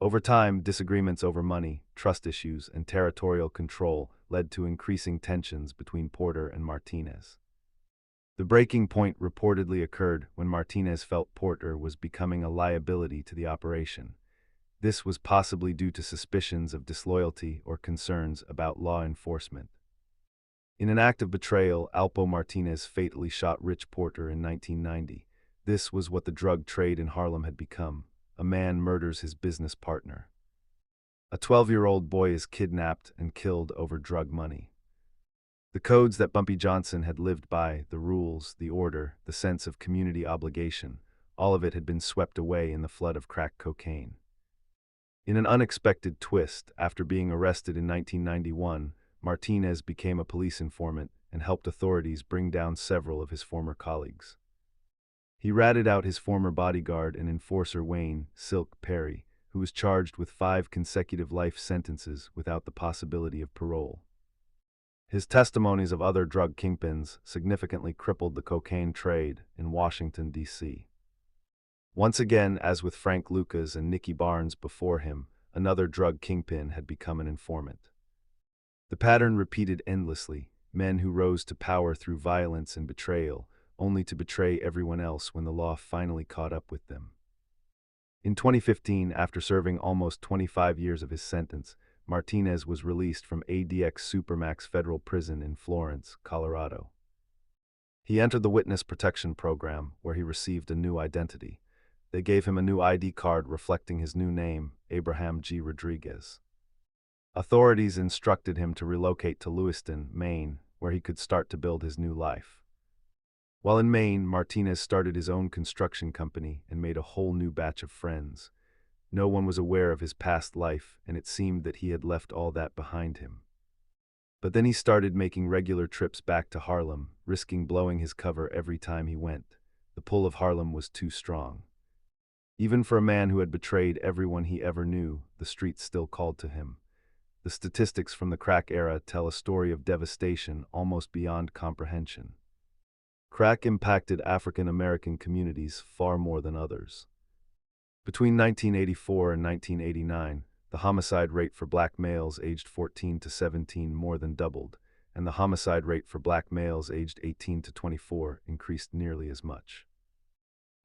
Over time, disagreements over money, trust issues, and territorial control led to increasing tensions between Porter and Martinez. The breaking point reportedly occurred when Martinez felt Porter was becoming a liability to the operation. This was possibly due to suspicions of disloyalty or concerns about law enforcement. In an act of betrayal, Alpo Martinez fatally shot Rich Porter in 1990. This was what the drug trade in Harlem had become. A man murders his business partner. A 12-year-old boy is kidnapped and killed over drug money. The codes that Bumpy Johnson had lived by, the rules, the order, the sense of community obligation, all of it had been swept away in the flood of crack cocaine. In an unexpected twist, after being arrested in 1991, Martinez became a police informant and helped authorities bring down several of his former colleagues. He ratted out his former bodyguard and enforcer Wayne "Silk" Perry, who was charged with 5 consecutive life sentences without the possibility of parole. His testimonies of other drug kingpins significantly crippled the cocaine trade in Washington, D.C. Once again, as with Frank Lucas and Nicky Barnes before him, another drug kingpin had become an informant. The pattern repeated endlessly: men who rose to power through violence and betrayal, only to betray everyone else when the law finally caught up with them. In 2015, after serving almost 25 years of his sentence, Martinez was released from ADX Supermax Federal Prison in Florence, Colorado. He entered the Witness Protection Program, where he received a new identity, They gave him a new ID card reflecting his new name, Abraham G. Rodriguez. Authorities instructed him to relocate to Lewiston, Maine, where he could start to build his new life. While in Maine, Martinez started his own construction company and made a whole new batch of friends. No one was aware of his past life, and it seemed that he had left all that behind him. But then he started making regular trips back to Harlem, risking blowing his cover every time he went. The pull of Harlem was too strong. Even for a man who had betrayed everyone he ever knew, the streets still called to him. The statistics from the crack era tell a story of devastation almost beyond comprehension. Crack impacted African American communities far more than others. Between 1984 and 1989, the homicide rate for black males aged 14 to 17 more than doubled, and the homicide rate for black males aged 18 to 24 increased nearly as much.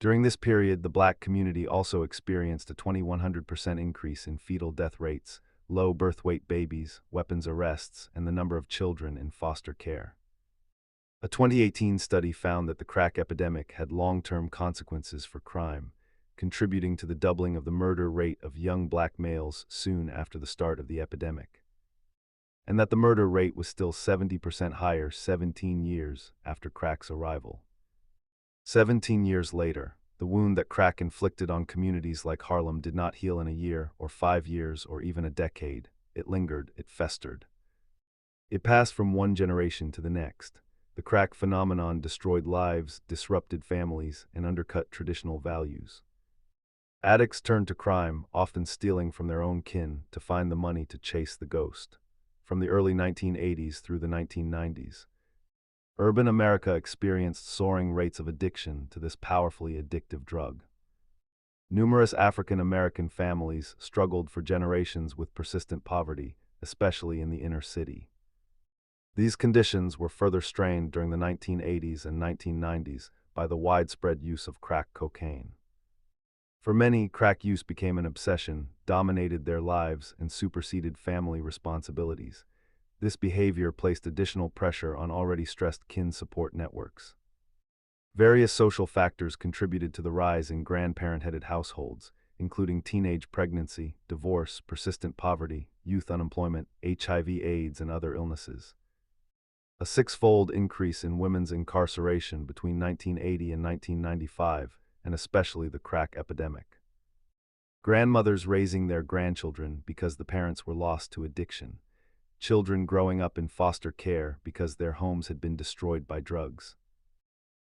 During this period, the black community also experienced a 2,100% increase in fetal death rates, low birth weight babies, weapons arrests, and the number of children in foster care. A 2018 study found that the crack epidemic had long-term consequences for crime, contributing to the doubling of the murder rate of young black males soon after the start of the epidemic, and that the murder rate was still 70% higher 17 years after crack's arrival. 17 years later, the wound that crack inflicted on communities like Harlem did not heal in a year or 5 years or even a decade. It lingered, it festered. It passed from one generation to the next. The crack phenomenon destroyed lives, disrupted families, and undercut traditional values. Addicts turned to crime, often stealing from their own kin to find the money to chase the ghost. From the early 1980s through the 1990s, urban America experienced soaring rates of addiction to this powerfully addictive drug. Numerous African American families struggled for generations with persistent poverty, especially in the inner city. These conditions were further strained during the 1980s and 1990s by the widespread use of crack cocaine. For many, crack use became an obsession, dominated their lives, and superseded family responsibilities. This behavior placed additional pressure on already stressed kin support networks. Various social factors contributed to the rise in grandparent-headed households, including teenage pregnancy, divorce, persistent poverty, youth unemployment, HIV/AIDS, and other illnesses. A six-fold increase in women's incarceration between 1980 and 1995, and especially the crack epidemic. Grandmothers raising their grandchildren because the parents were lost to addiction. Children growing up in foster care because their homes had been destroyed by drugs.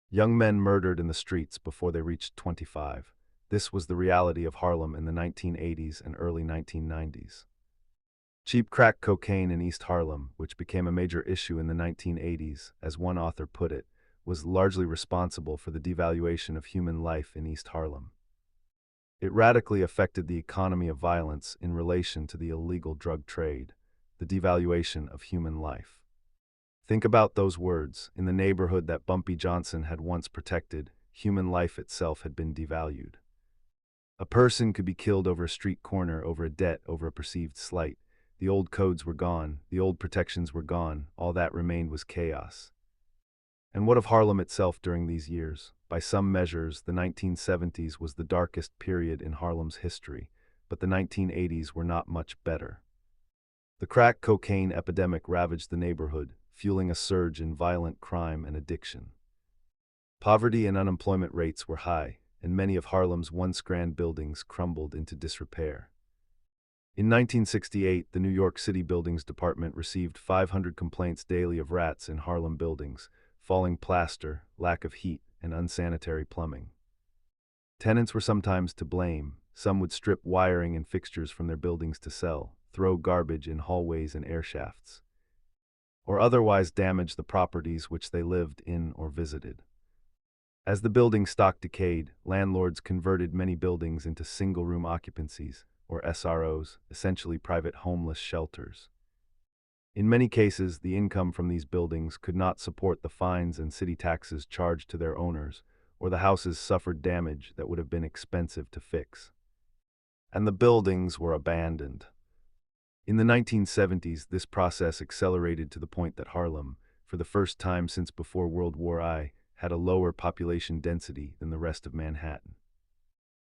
Young men murdered in the streets before they reached 25. This was the reality of Harlem in the 1980s and early 1990s. Cheap crack cocaine in East Harlem, which became a major issue in the 1980s, as one author put it, was largely responsible for the devaluation of human life in East Harlem. It radically affected the economy of violence in relation to the illegal drug trade, the devaluation of human life. Think about those words. In the neighborhood that Bumpy Johnson had once protected, human life itself had been devalued. A person could be killed over a street corner, over a debt, over a perceived slight. The old codes were gone, the old protections were gone, all that remained was chaos. And what of Harlem itself during these years? By some measures, the 1970s was the darkest period in Harlem's history, but the 1980s were not much better. The crack cocaine epidemic ravaged the neighborhood, fueling a surge in violent crime and addiction. Poverty and unemployment rates were high, and many of Harlem's once grand buildings crumbled into disrepair. In 1968, the New York City Buildings Department received 500 complaints daily of rats in Harlem buildings, falling plaster, lack of heat, and unsanitary plumbing. Tenants were sometimes to blame. Some would strip wiring and fixtures from their buildings to sell, throw garbage in hallways and air shafts, or otherwise damage the properties which they lived in or visited. As the building stock decayed, landlords converted many buildings into single-room occupancies, or SROs, essentially private homeless shelters. In many cases, the income from these buildings could not support the fines and city taxes charged to their owners, or the houses suffered damage that would have been expensive to fix. And the buildings were abandoned. In the 1970s, this process accelerated to the point that Harlem, for the first time since before World War I, had a lower population density than the rest of Manhattan.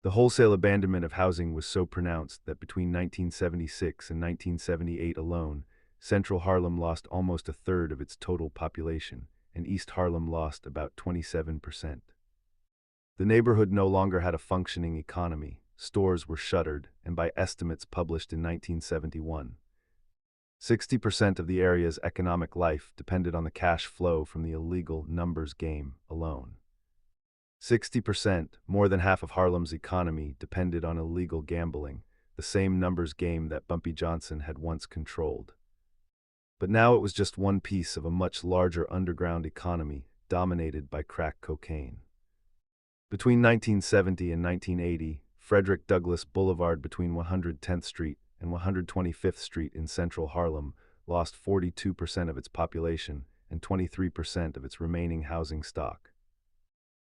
The wholesale abandonment of housing was so pronounced that between 1976 and 1978 alone, Central Harlem lost almost a third of its total population, and East Harlem lost about 27%. The neighborhood no longer had a functioning economy, stores were shuttered, and by estimates published in 1971, 60% of the area's economic life depended on the cash flow from the illegal numbers game alone. 60%, more than half of Harlem's economy, depended on illegal gambling, the same numbers game that Bumpy Johnson had once controlled. But now it was just one piece of a much larger underground economy dominated by crack cocaine. Between 1970 and 1980, Frederick Douglass Boulevard between 110th Street and 125th Street in central Harlem lost 42% of its population and 23% of its remaining housing stock.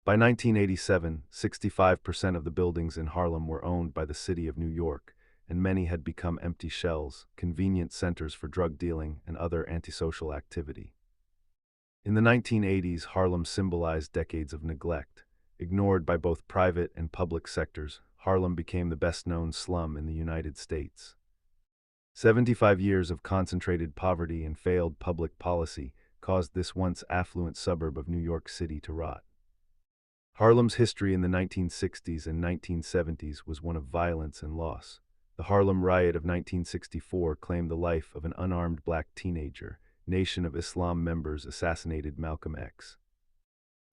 By 1987, 65% of the buildings in Harlem were owned by the city of New York, and many had become empty shells, convenient centers for drug dealing and other antisocial activity. In the 1980s, Harlem symbolized decades of neglect. Ignored by both private and public sectors, Harlem became the best-known slum in the United States. 75 years of concentrated poverty and failed public policy caused this once affluent suburb of New York City to rot. Harlem's history in the 1960s and 1970s was one of violence and loss. The Harlem Riot of 1964 claimed the life of an unarmed black teenager. Nation of Islam members assassinated Malcolm X.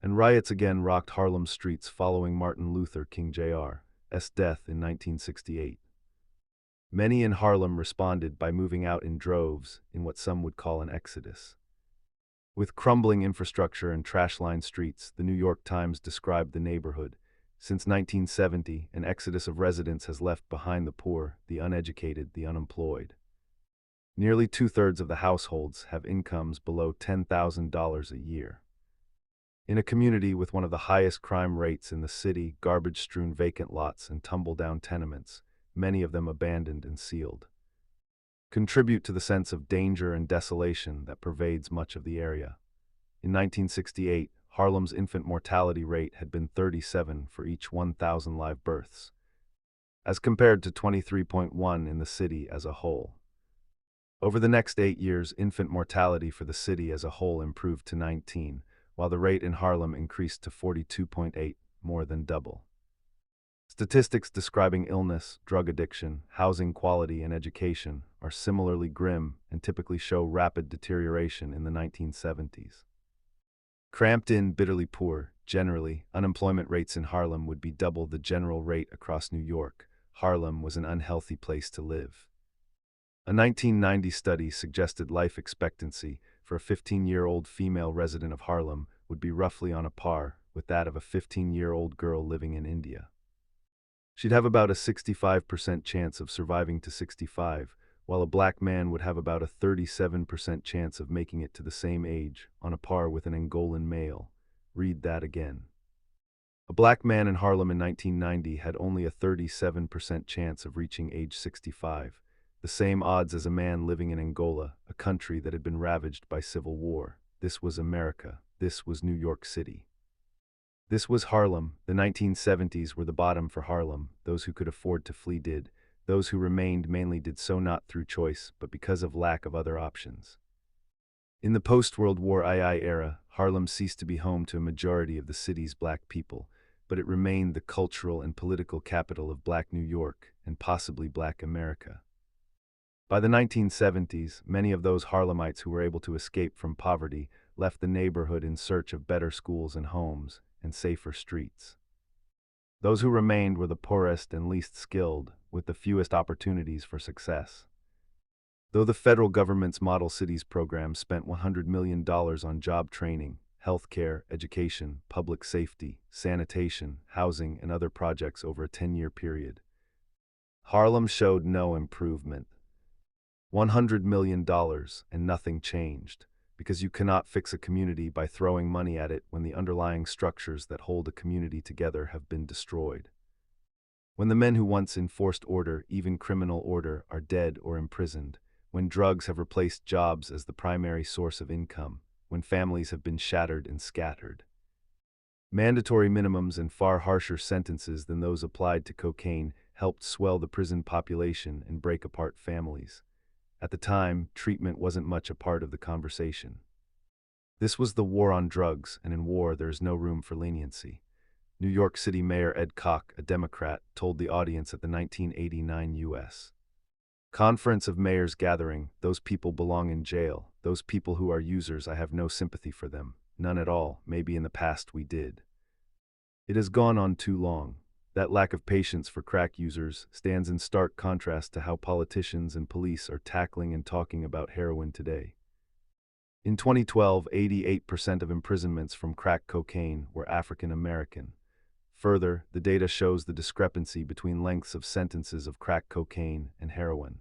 And riots again rocked Harlem's streets following Martin Luther King Jr.'s death in 1968. Many in Harlem responded by moving out in droves in what some would call an exodus. With crumbling infrastructure and trash-lined streets, the New York Times described the neighborhood. Since 1970, an exodus of residents has left behind the poor, the uneducated, the unemployed. Nearly two-thirds of the households have incomes below $10,000 a year. In a community with one of the highest crime rates in the city, garbage-strewn vacant lots and tumble-down tenements, many of them abandoned and sealed, contribute to the sense of danger and desolation that pervades much of the area. In 1968, Harlem's infant mortality rate had been 37 for each 1,000 live births, as compared to 23.1 in the city as a whole. Over the next 8 years, infant mortality for the city as a whole improved to 19, while the rate in Harlem increased to 42.8, more than double. Statistics describing illness, drug addiction, housing quality, and education are similarly grim and typically show rapid deterioration in the 1970s. Cramped in, bitterly poor, generally, unemployment rates in Harlem would be double the general rate across New York. Harlem was an unhealthy place to live. A 1990 study suggested life expectancy for a 15-year-old female resident of Harlem would be roughly on a par with that of a 15-year-old girl living in India. She'd have about a 65% chance of surviving to 65, while a black man would have about a 37% chance of making it to the same age, on a par with an Angolan male. Read that again. A black man in Harlem in 1990 had only a 37% chance of reaching age 65, the same odds as a man living in Angola, a country that had been ravaged by civil war. This was America. This was New York City. This was Harlem. The 1970s were the bottom for Harlem. Those who could afford to flee did. Those who remained mainly did so not through choice, but because of lack of other options. In the post-World War II era, Harlem ceased to be home to a majority of the city's black people, but it remained the cultural and political capital of Black New York and possibly Black America. By the 1970s, many of those Harlemites who were able to escape from poverty left the neighborhood in search of better schools and homes and safer streets. Those who remained were the poorest and least skilled, with the fewest opportunities for success. Though the federal government's Model Cities program spent $100 million on job training, healthcare, education, public safety, sanitation, housing, and other projects over a 10-year period, Harlem showed no improvement. $100 million and nothing changed, because you cannot fix a community by throwing money at it when the underlying structures that hold a community together have been destroyed. When the men who once enforced order, even criminal order, are dead or imprisoned, when drugs have replaced jobs as the primary source of income, when families have been shattered and scattered, Mandatory minimums and far harsher sentences than those applied to cocaine helped swell the prison population and break apart families. At the time, treatment wasn't much a part of the conversation. This was the war on drugs, and in war there is no room for leniency. New York City Mayor Ed Koch, a Democrat, told the audience at the 1989 U.S. Conference of Mayors gathering, "Those people belong in jail. Those people who are users, I have no sympathy for them. None at all. Maybe in the past we did. It has gone on too long." That lack of patience for crack users stands in stark contrast to how politicians and police are tackling and talking about heroin today. In 2012, 88% of imprisonments from crack cocaine were African American. Further, the data shows the discrepancy between lengths of sentences of crack cocaine and heroin.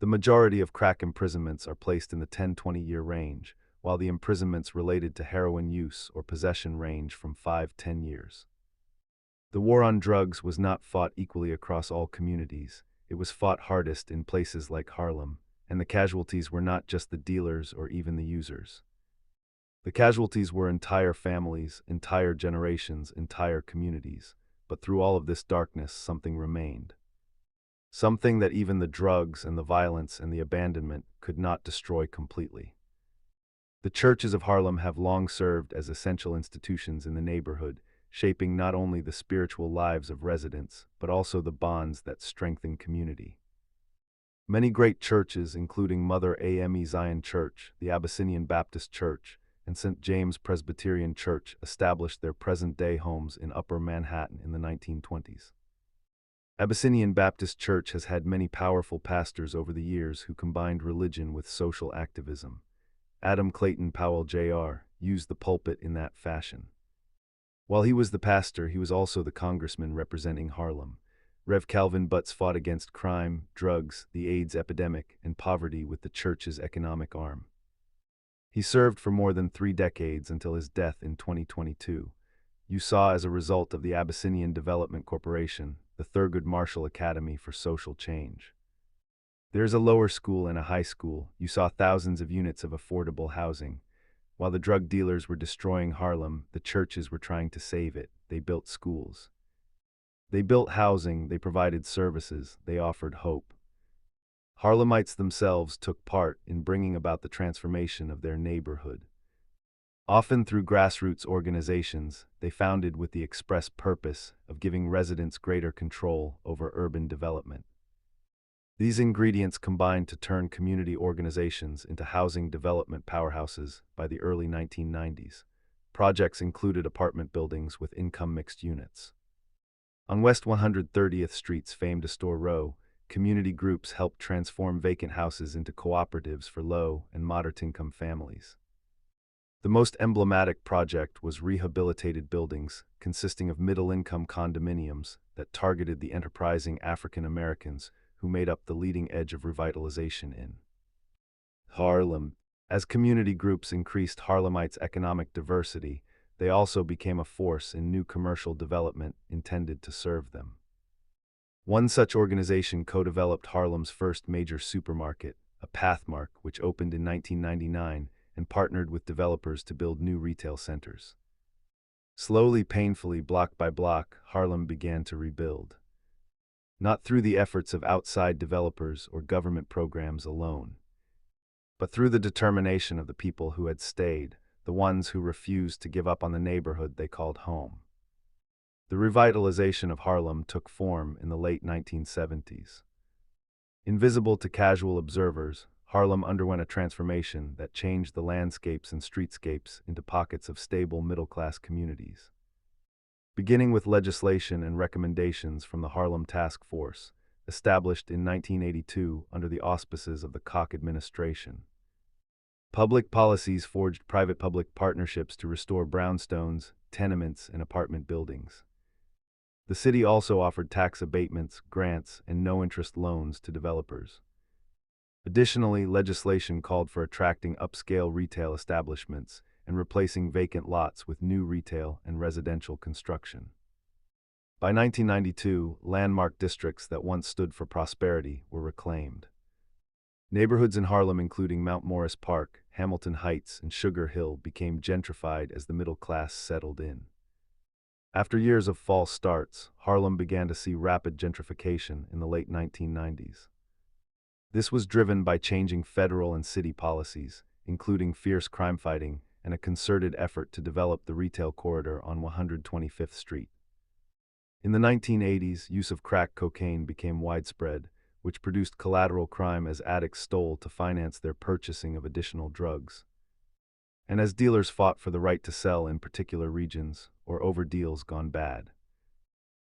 The majority of crack imprisonments are placed in the 10-20-year range, while the imprisonments related to heroin use or possession range from 5-10 years. The war on drugs was not fought equally across all communities. It was fought hardest in places like Harlem, and the casualties were not just the dealers or even the users. The casualties were entire families, entire generations, entire communities. But through all of this darkness, something remained. Something that even the drugs and the violence and the abandonment could not destroy completely. The churches of Harlem have long served as essential institutions in the neighborhood, shaping not only the spiritual lives of residents, but also the bonds that strengthen community. Many great churches, including Mother AME Zion Church, the Abyssinian Baptist Church, and St. James Presbyterian Church, established their present-day homes in Upper Manhattan in the 1920s. Abyssinian Baptist Church has had many powerful pastors over the years who combined religion with social activism. Adam Clayton Powell Jr. used the pulpit in that fashion. While he was the pastor, he was also the congressman representing Harlem. Rev. Calvin Butts fought against crime, drugs, the AIDS epidemic, and poverty with the church's economic arm. He served for more than 3 decades until his death in 2022. You saw, as a result of the Abyssinian Development Corporation, the Thurgood Marshall Academy for Social Change. There's a lower school and a high school. You saw thousands of units of affordable housing. While the drug dealers were destroying Harlem, the churches were trying to save it. They built schools. They built housing, they provided services, they offered hope. Harlemites themselves took part in bringing about the transformation of their neighborhood. Often through grassroots organizations, they founded with the express purpose of giving residents greater control over urban development. These ingredients combined to turn community organizations into housing development powerhouses by the early 1990s. Projects included apartment buildings with income-mixed units. On West 130th Street's famed Astor Row, community groups helped transform vacant houses into cooperatives for low and moderate-income families. The most emblematic project was rehabilitated buildings consisting of middle-income condominiums that targeted the enterprising African Americans who made up the leading edge of revitalization in Harlem. As community groups increased Harlemites' economic diversity, they also became a force in new commercial development intended to serve them. One such organization co-developed Harlem's first major supermarket, a Pathmark, which opened in 1999 and partnered with developers to build new retail centers. Slowly, painfully, block by block, Harlem began to rebuild. Not through the efforts of outside developers or government programs alone, but through the determination of the people who had stayed, the ones who refused to give up on the neighborhood they called home. The revitalization of Harlem took form in the late 1970s. Invisible to casual observers, Harlem underwent a transformation that changed the landscapes and streetscapes into pockets of stable middle-class communities. Beginning with legislation and recommendations from the Harlem Task Force, established in 1982 under the auspices of the Koch administration. Public policies forged private-public partnerships to restore brownstones, tenements, and apartment buildings. The city also offered tax abatements, grants, and no-interest loans to developers. Additionally, legislation called for attracting upscale retail establishments and replacing vacant lots with new retail and residential construction. By 1992, landmark districts that once stood for prosperity were reclaimed. Neighborhoods in Harlem, including Mount Morris Park, Hamilton Heights, and Sugar Hill, became gentrified as the middle class settled in. After years of false starts, Harlem began to see rapid gentrification in the late 1990s. This was driven by changing federal and city policies, including fierce crime fighting and a concerted effort to develop the retail corridor on 125th Street. In the 1980s, use of crack cocaine became widespread, which produced collateral crime as addicts stole to finance their purchasing of additional drugs. And as dealers fought for the right to sell in particular regions, or over deals gone bad.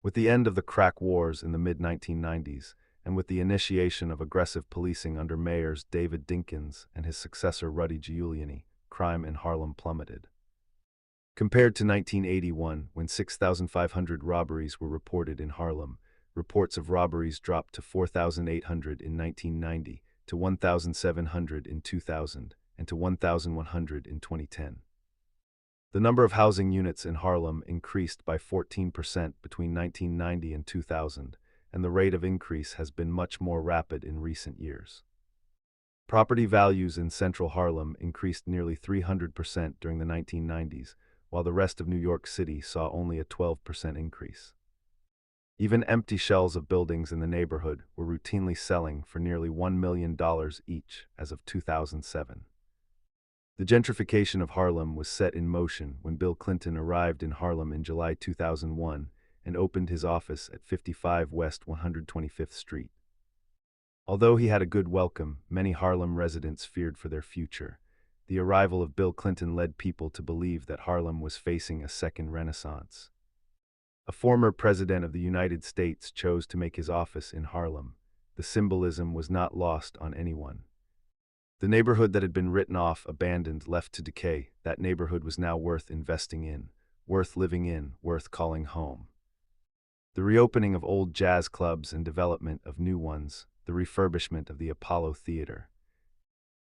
With the end of the crack wars in the mid-1990s, and with the initiation of aggressive policing under mayors David Dinkins and his successor Rudy Giuliani, crime in Harlem plummeted. Compared to 1981, when 6,500 robberies were reported in Harlem, reports of robberies dropped to 4,800 in 1990, to 1,700 in 2000, and to 1,100 in 2010. The number of housing units in Harlem increased by 14% between 1990 and 2000, and the rate of increase has been much more rapid in recent years. Property values in central Harlem increased nearly 300% during the 1990s, while the rest of New York City saw only a 12% increase. Even empty shells of buildings in the neighborhood were routinely selling for nearly $1 million each as of 2007. The gentrification of Harlem was set in motion when Bill Clinton arrived in Harlem in July 2001 and opened his office at 55 West 125th Street. Although he had a good welcome, many Harlem residents feared for their future. The arrival of Bill Clinton led people to believe that Harlem was facing a second renaissance. A former president of the United States chose to make his office in Harlem. The symbolism was not lost on anyone. The neighborhood that had been written off, abandoned, left to decay, that neighborhood was now worth investing in, worth living in, worth calling home. The reopening of old jazz clubs and development of new ones, the refurbishment of the Apollo Theater,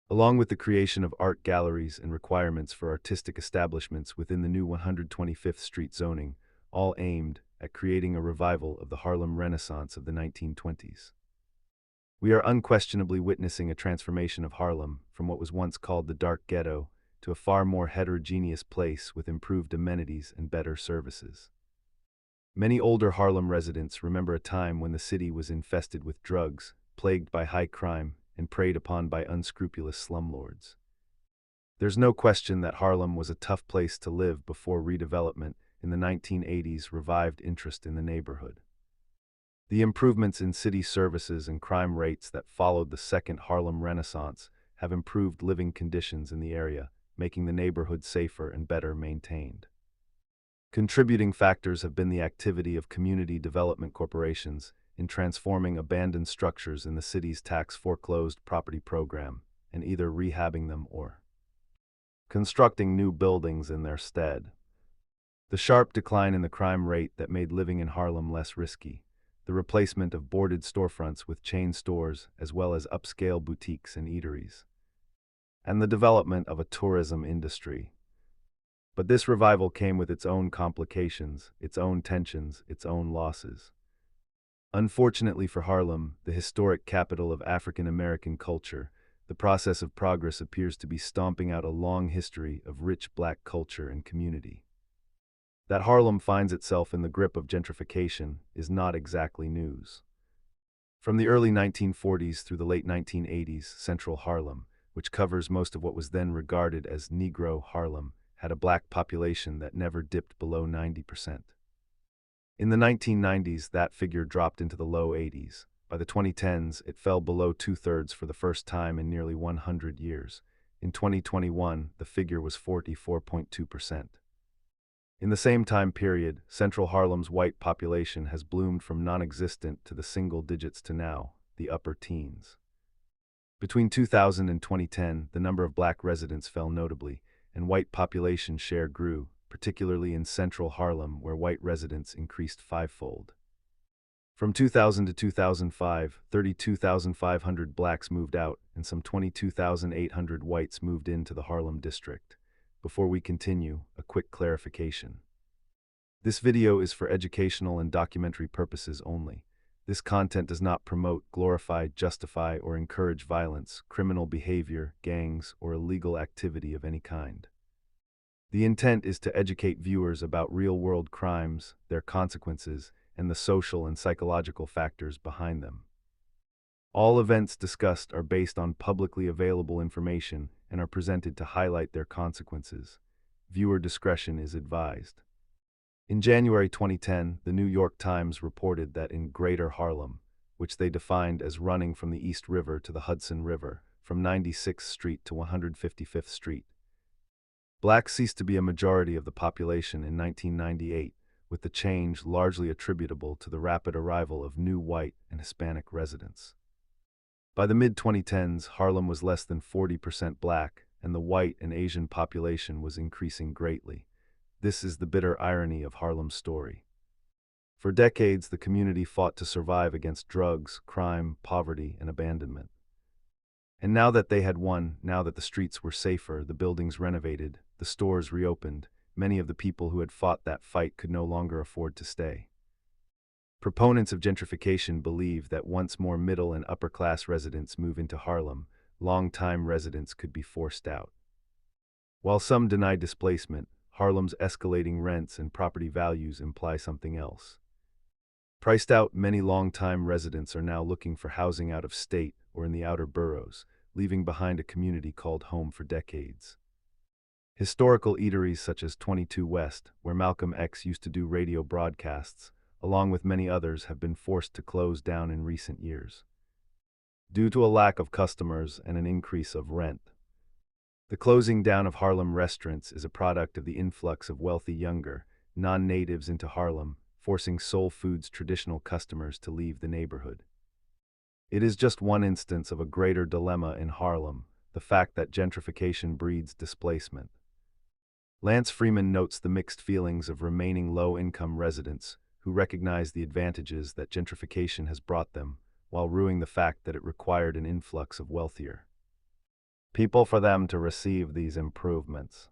along with the creation of art galleries and requirements for artistic establishments within the new 125th Street zoning, all aimed at creating a revival of the Harlem Renaissance of the 1920s. We are unquestionably witnessing a transformation of Harlem from what was once called the Dark Ghetto to a far more heterogeneous place with improved amenities and better services. Many older Harlem residents remember a time when the city was infested with drugs, plagued by high crime, and preyed upon by unscrupulous slumlords. There's no question that Harlem was a tough place to live before redevelopment in the 1980s revived interest in the neighborhood. The improvements in city services and crime rates that followed the second Harlem Renaissance have improved living conditions in the area, making the neighborhood safer and better maintained. Contributing factors have been the activity of community development corporations in transforming abandoned structures in the city's tax-foreclosed property program and either rehabbing them or constructing new buildings in their stead. The sharp decline in the crime rate that made living in Harlem less risky, the replacement of boarded storefronts with chain stores as well as upscale boutiques and eateries, and the development of a tourism industry. But this revival came with its own complications, its own tensions, its own losses. Unfortunately for Harlem, the historic capital of African American culture, the process of progress appears to be stomping out a long history of rich black culture and community. That Harlem finds itself in the grip of gentrification is not exactly news. From the early 1940s through the late 1980s, Central Harlem, which covers most of what was then regarded as Negro Harlem, had a black population that never dipped below 90%. In the 1990s, that figure dropped into the low 80s. By the 2010s, it fell below two-thirds for the first time in nearly 100 years. In 2021, the figure was 44.2%. In the same time period, Central Harlem's white population has bloomed from non-existent to the single digits to now, the upper teens. Between 2000 and 2010, the number of black residents fell notably, and white population share grew, particularly in Central Harlem, where white residents increased fivefold. From 2000 to 2005, 32,500 blacks moved out, and some 22,800 whites moved into the Harlem district. Before we continue, a quick clarification. This video is for educational and documentary purposes only. This content does not promote, glorify, justify, or encourage violence, criminal behavior, gangs, or illegal activity of any kind. The intent is to educate viewers about real-world crimes, their consequences, and the social and psychological factors behind them. All events discussed are based on publicly available information and are presented to highlight their consequences. Viewer discretion is advised. In January 2010, the New York Times reported that in Greater Harlem, which they defined as running from the East River to the Hudson River, from 96th Street to 155th Street, blacks ceased to be a majority of the population in 1998, with the change largely attributable to the rapid arrival of new white and Hispanic residents. By the mid-2010s, Harlem was less than 40% black, and the white and Asian population was increasing greatly. This is the bitter irony of Harlem's story. For decades, the community fought to survive against drugs, crime, poverty, and abandonment. And now that they had won, now that the streets were safer, the buildings renovated, the stores reopened, many of the people who had fought that fight could no longer afford to stay. Proponents of gentrification believe that once more middle and upper-class residents move into Harlem, long-time residents could be forced out. While some deny displacement, Harlem's escalating rents and property values imply something else. Priced out, many long-time residents are now looking for housing out of state or in the outer boroughs, leaving behind a community called home for decades. Historical eateries such as 22 West, where Malcolm X used to do radio broadcasts, along with many others, have been forced to close down in recent years, due to a lack of customers and an increase of rent. The closing down of Harlem restaurants is a product of the influx of wealthy younger, non-natives into Harlem, forcing Soul Food's traditional customers to leave the neighborhood. It is just one instance of a greater dilemma in Harlem, the fact that gentrification breeds displacement. Lance Freeman notes the mixed feelings of remaining low-income residents who recognize the advantages that gentrification has brought them, while rueing the fact that it required an influx of wealthier people for them to receive these improvements.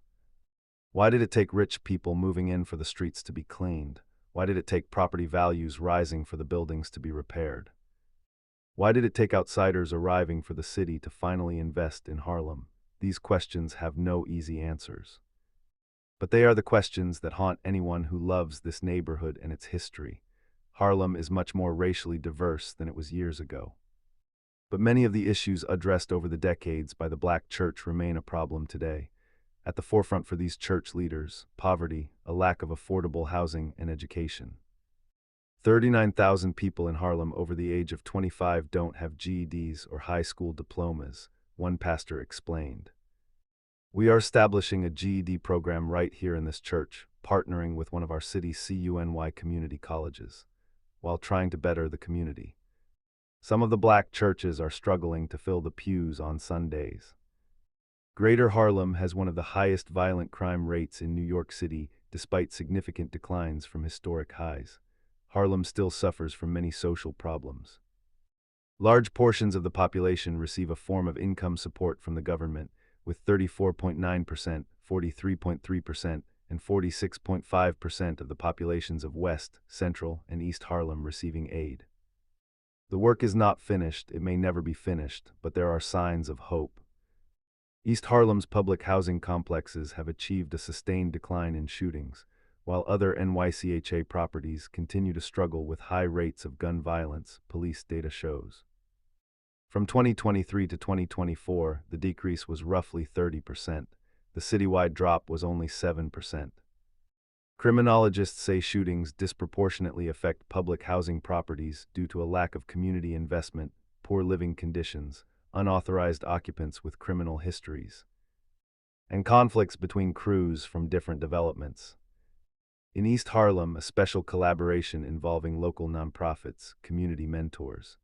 Why did it take rich people moving in for the streets to be cleaned? Why did it take property values rising for the buildings to be repaired? Why did it take outsiders arriving for the city to finally invest in Harlem? These questions have no easy answers. But they are the questions that haunt anyone who loves this neighborhood and its history. Harlem is much more racially diverse than it was years ago. But many of the issues addressed over the decades by the Black church remain a problem today. At the forefront for these church leaders, poverty, a lack of affordable housing, and education. 39,000 people in Harlem over the age of 25 don't have GEDs or high school diplomas, one pastor explained. We are establishing a GED program right here in this church, partnering with one of our city's CUNY community colleges, while trying to better the community. Some of the Black churches are struggling to fill the pews on Sundays. Greater Harlem has one of the highest violent crime rates in New York City, despite significant declines from historic highs. Harlem still suffers from many social problems. Large portions of the population receive a form of income support from the government, with 34.9%, 43.3%, and 46.5% of the populations of West, Central, and East Harlem receiving aid. The work is not finished, it may never be finished, but there are signs of hope. East Harlem's public housing complexes have achieved a sustained decline in shootings, while other NYCHA properties continue to struggle with high rates of gun violence, police data shows. From 2023 to 2024, the decrease was roughly 30%. The citywide drop was only 7%. Criminologists say shootings disproportionately affect public housing properties due to a lack of community investment, poor living conditions, unauthorized occupants with criminal histories, and conflicts between crews from different developments. In East Harlem, a special collaboration involving local nonprofits, community mentors,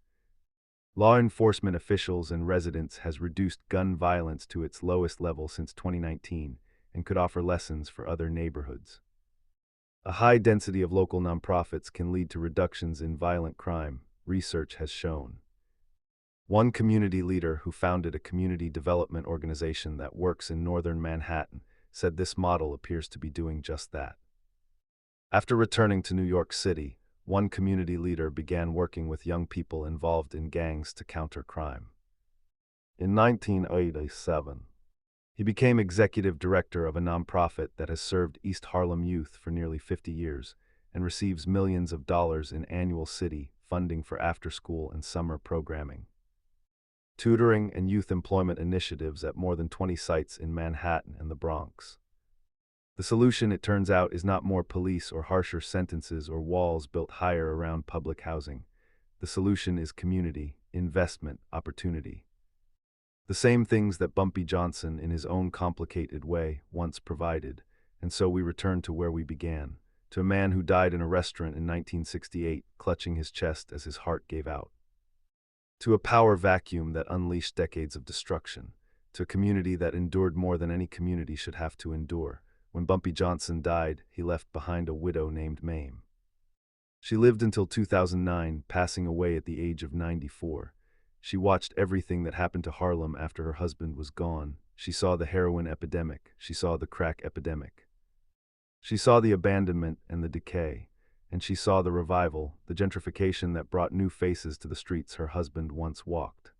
law enforcement officials and residents has reduced gun violence to its lowest level since 2019 and could offer lessons for other neighborhoods. A high density of local nonprofits can lead to reductions in violent crime, research has shown. One community leader who founded a community development organization that works in northern Manhattan said this model appears to be doing just that. After returning to New York City, one community leader began working with young people involved in gangs to counter crime. In 1987, He became executive director of a nonprofit that has served East Harlem youth for nearly 50 years and receives millions of dollars in annual city funding for after-school and summer programming, tutoring, and youth employment initiatives at more than 20 sites in Manhattan and the Bronx. The solution, it turns out, is not more police or harsher sentences or walls built higher around public housing. The solution is community, investment, opportunity. The same things that Bumpy Johnson, in his own complicated way, once provided. And so we return to where we began, to a man who died in a restaurant in 1968, clutching his chest as his heart gave out. To a power vacuum that unleashed decades of destruction. To a community that endured more than any community should have to endure. When Bumpy Johnson died, he left behind a widow named Mame. She lived until 2009, passing away at the age of 94. She watched everything that happened to Harlem after her husband was gone. She saw the heroin epidemic. She saw the crack epidemic. She saw the abandonment and the decay. And she saw the revival, the gentrification that brought new faces to the streets her husband once walked.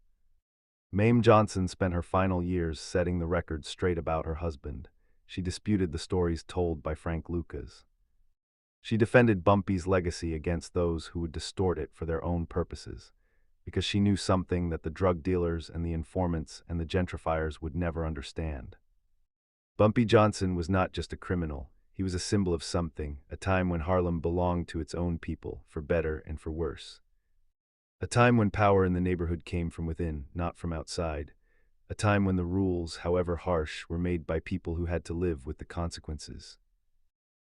Mame Johnson spent her final years setting the record straight about her husband. She disputed the stories told by Frank Lucas. She defended Bumpy's legacy against those who would distort it for their own purposes, because she knew something that the drug dealers and the informants and the gentrifiers would never understand. Bumpy Johnson was not just a criminal, he was a symbol of something, a time when Harlem belonged to its own people, for better and for worse. A time when power in the neighborhood came from within, not from outside. A time when the rules, however harsh, were made by people who had to live with the consequences.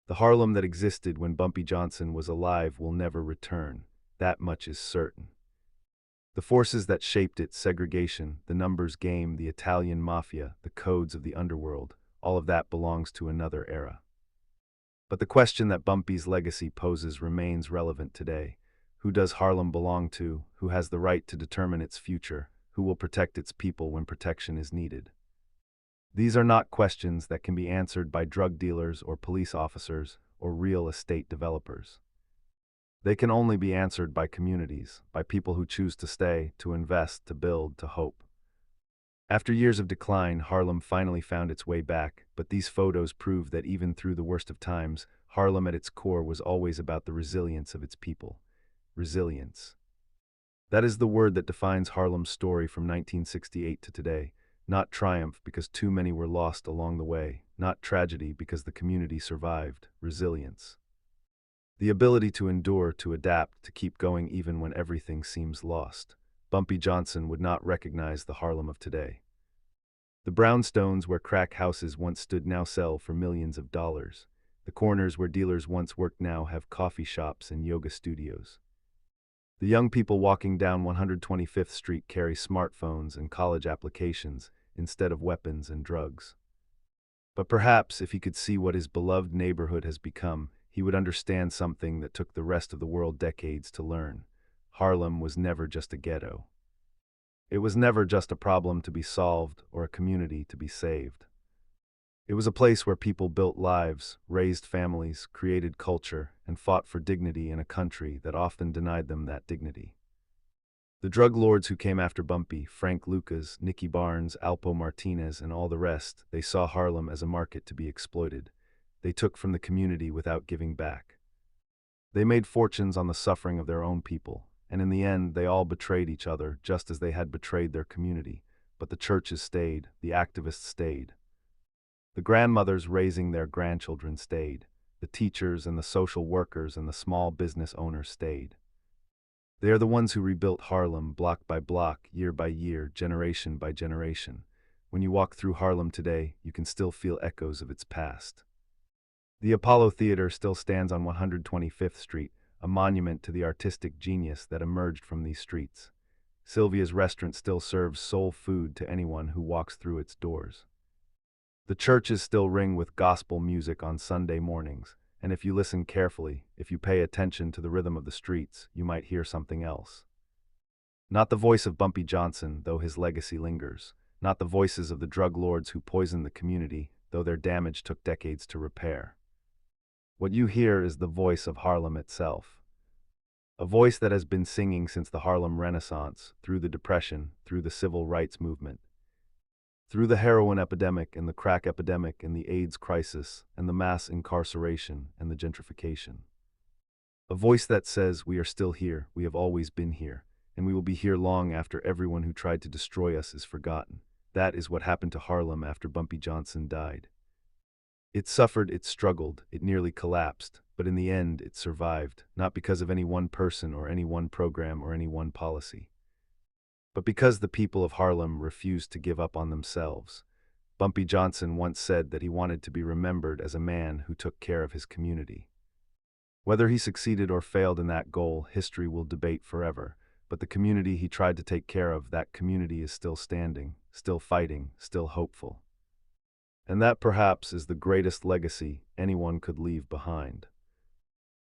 The Harlem that existed when Bumpy Johnson was alive will never return. That much is certain. The forces that shaped it, segregation, the numbers game, the Italian Mafia, the codes of the underworld, all of that belongs to another era. But the question that Bumpy's legacy poses remains relevant today. Who does Harlem belong to? Who has the right to determine its future? Who will protect its people when protection is needed? These are not questions that can be answered by drug dealers or police officers or real estate developers. They can only be answered by communities, by people who choose to stay, to invest, to build, to hope. After years of decline, Harlem finally found its way back, but these photos prove that even through the worst of times, Harlem at its core was always about the resilience of its people. Resilience. That is the word that defines Harlem's story from 1968 to today. Not triumph because too many were lost along the way, not tragedy because the community survived. Resilience. The ability to endure, to adapt, to keep going even when everything seems lost. Bumpy Johnson would not recognize the Harlem of today. The brownstones where crack houses once stood now sell for millions of dollars. The corners where dealers once worked now have coffee shops and yoga studios. The young people walking down 125th Street carry smartphones and college applications instead of weapons and drugs. But perhaps if he could see what his beloved neighborhood has become, he would understand something that took the rest of the world decades to learn. Harlem was never just a ghetto. It was never just a problem to be solved or a community to be saved. It was a place where people built lives, raised families, created culture, and fought for dignity in a country that often denied them that dignity. The drug lords who came after Bumpy, Frank Lucas, Nicky Barnes, Alpo Martinez, and all the rest, they saw Harlem as a market to be exploited. They took from the community without giving back. They made fortunes on the suffering of their own people, and in the end they all betrayed each other just as they had betrayed their community. But the churches stayed, the activists stayed. The grandmothers raising their grandchildren stayed. The teachers and the social workers and the small business owners stayed. They are the ones who rebuilt Harlem block by block, year by year, generation by generation. When you walk through Harlem today, you can still feel echoes of its past. The Apollo Theater still stands on 125th Street, a monument to the artistic genius that emerged from these streets. Sylvia's restaurant still serves soul food to anyone who walks through its doors. The churches still ring with gospel music on Sunday mornings, and if you listen carefully, if you pay attention to the rhythm of the streets, you might hear something else. Not the voice of Bumpy Johnson, though his legacy lingers. Not the voices of the drug lords who poisoned the community, though their damage took decades to repair. What you hear is the voice of Harlem itself. A voice that has been singing since the Harlem Renaissance, through the Depression, through the Civil Rights Movement. Through the heroin epidemic and the crack epidemic and the AIDS crisis and the mass incarceration and the gentrification. A voice that says, we are still here, we have always been here, and we will be here long after everyone who tried to destroy us is forgotten. That is what happened to Harlem after Bumpy Johnson died. It suffered, it struggled, it nearly collapsed, but in the end it survived, not because of any one person or any one program or any one policy, but because the people of Harlem refused to give up on themselves. Bumpy Johnson once said that he wanted to be remembered as a man who took care of his community. Whether he succeeded or failed in that goal, history will debate forever, but the community he tried to take care of, that community is still standing, still fighting, still hopeful. And that perhaps is the greatest legacy anyone could leave behind.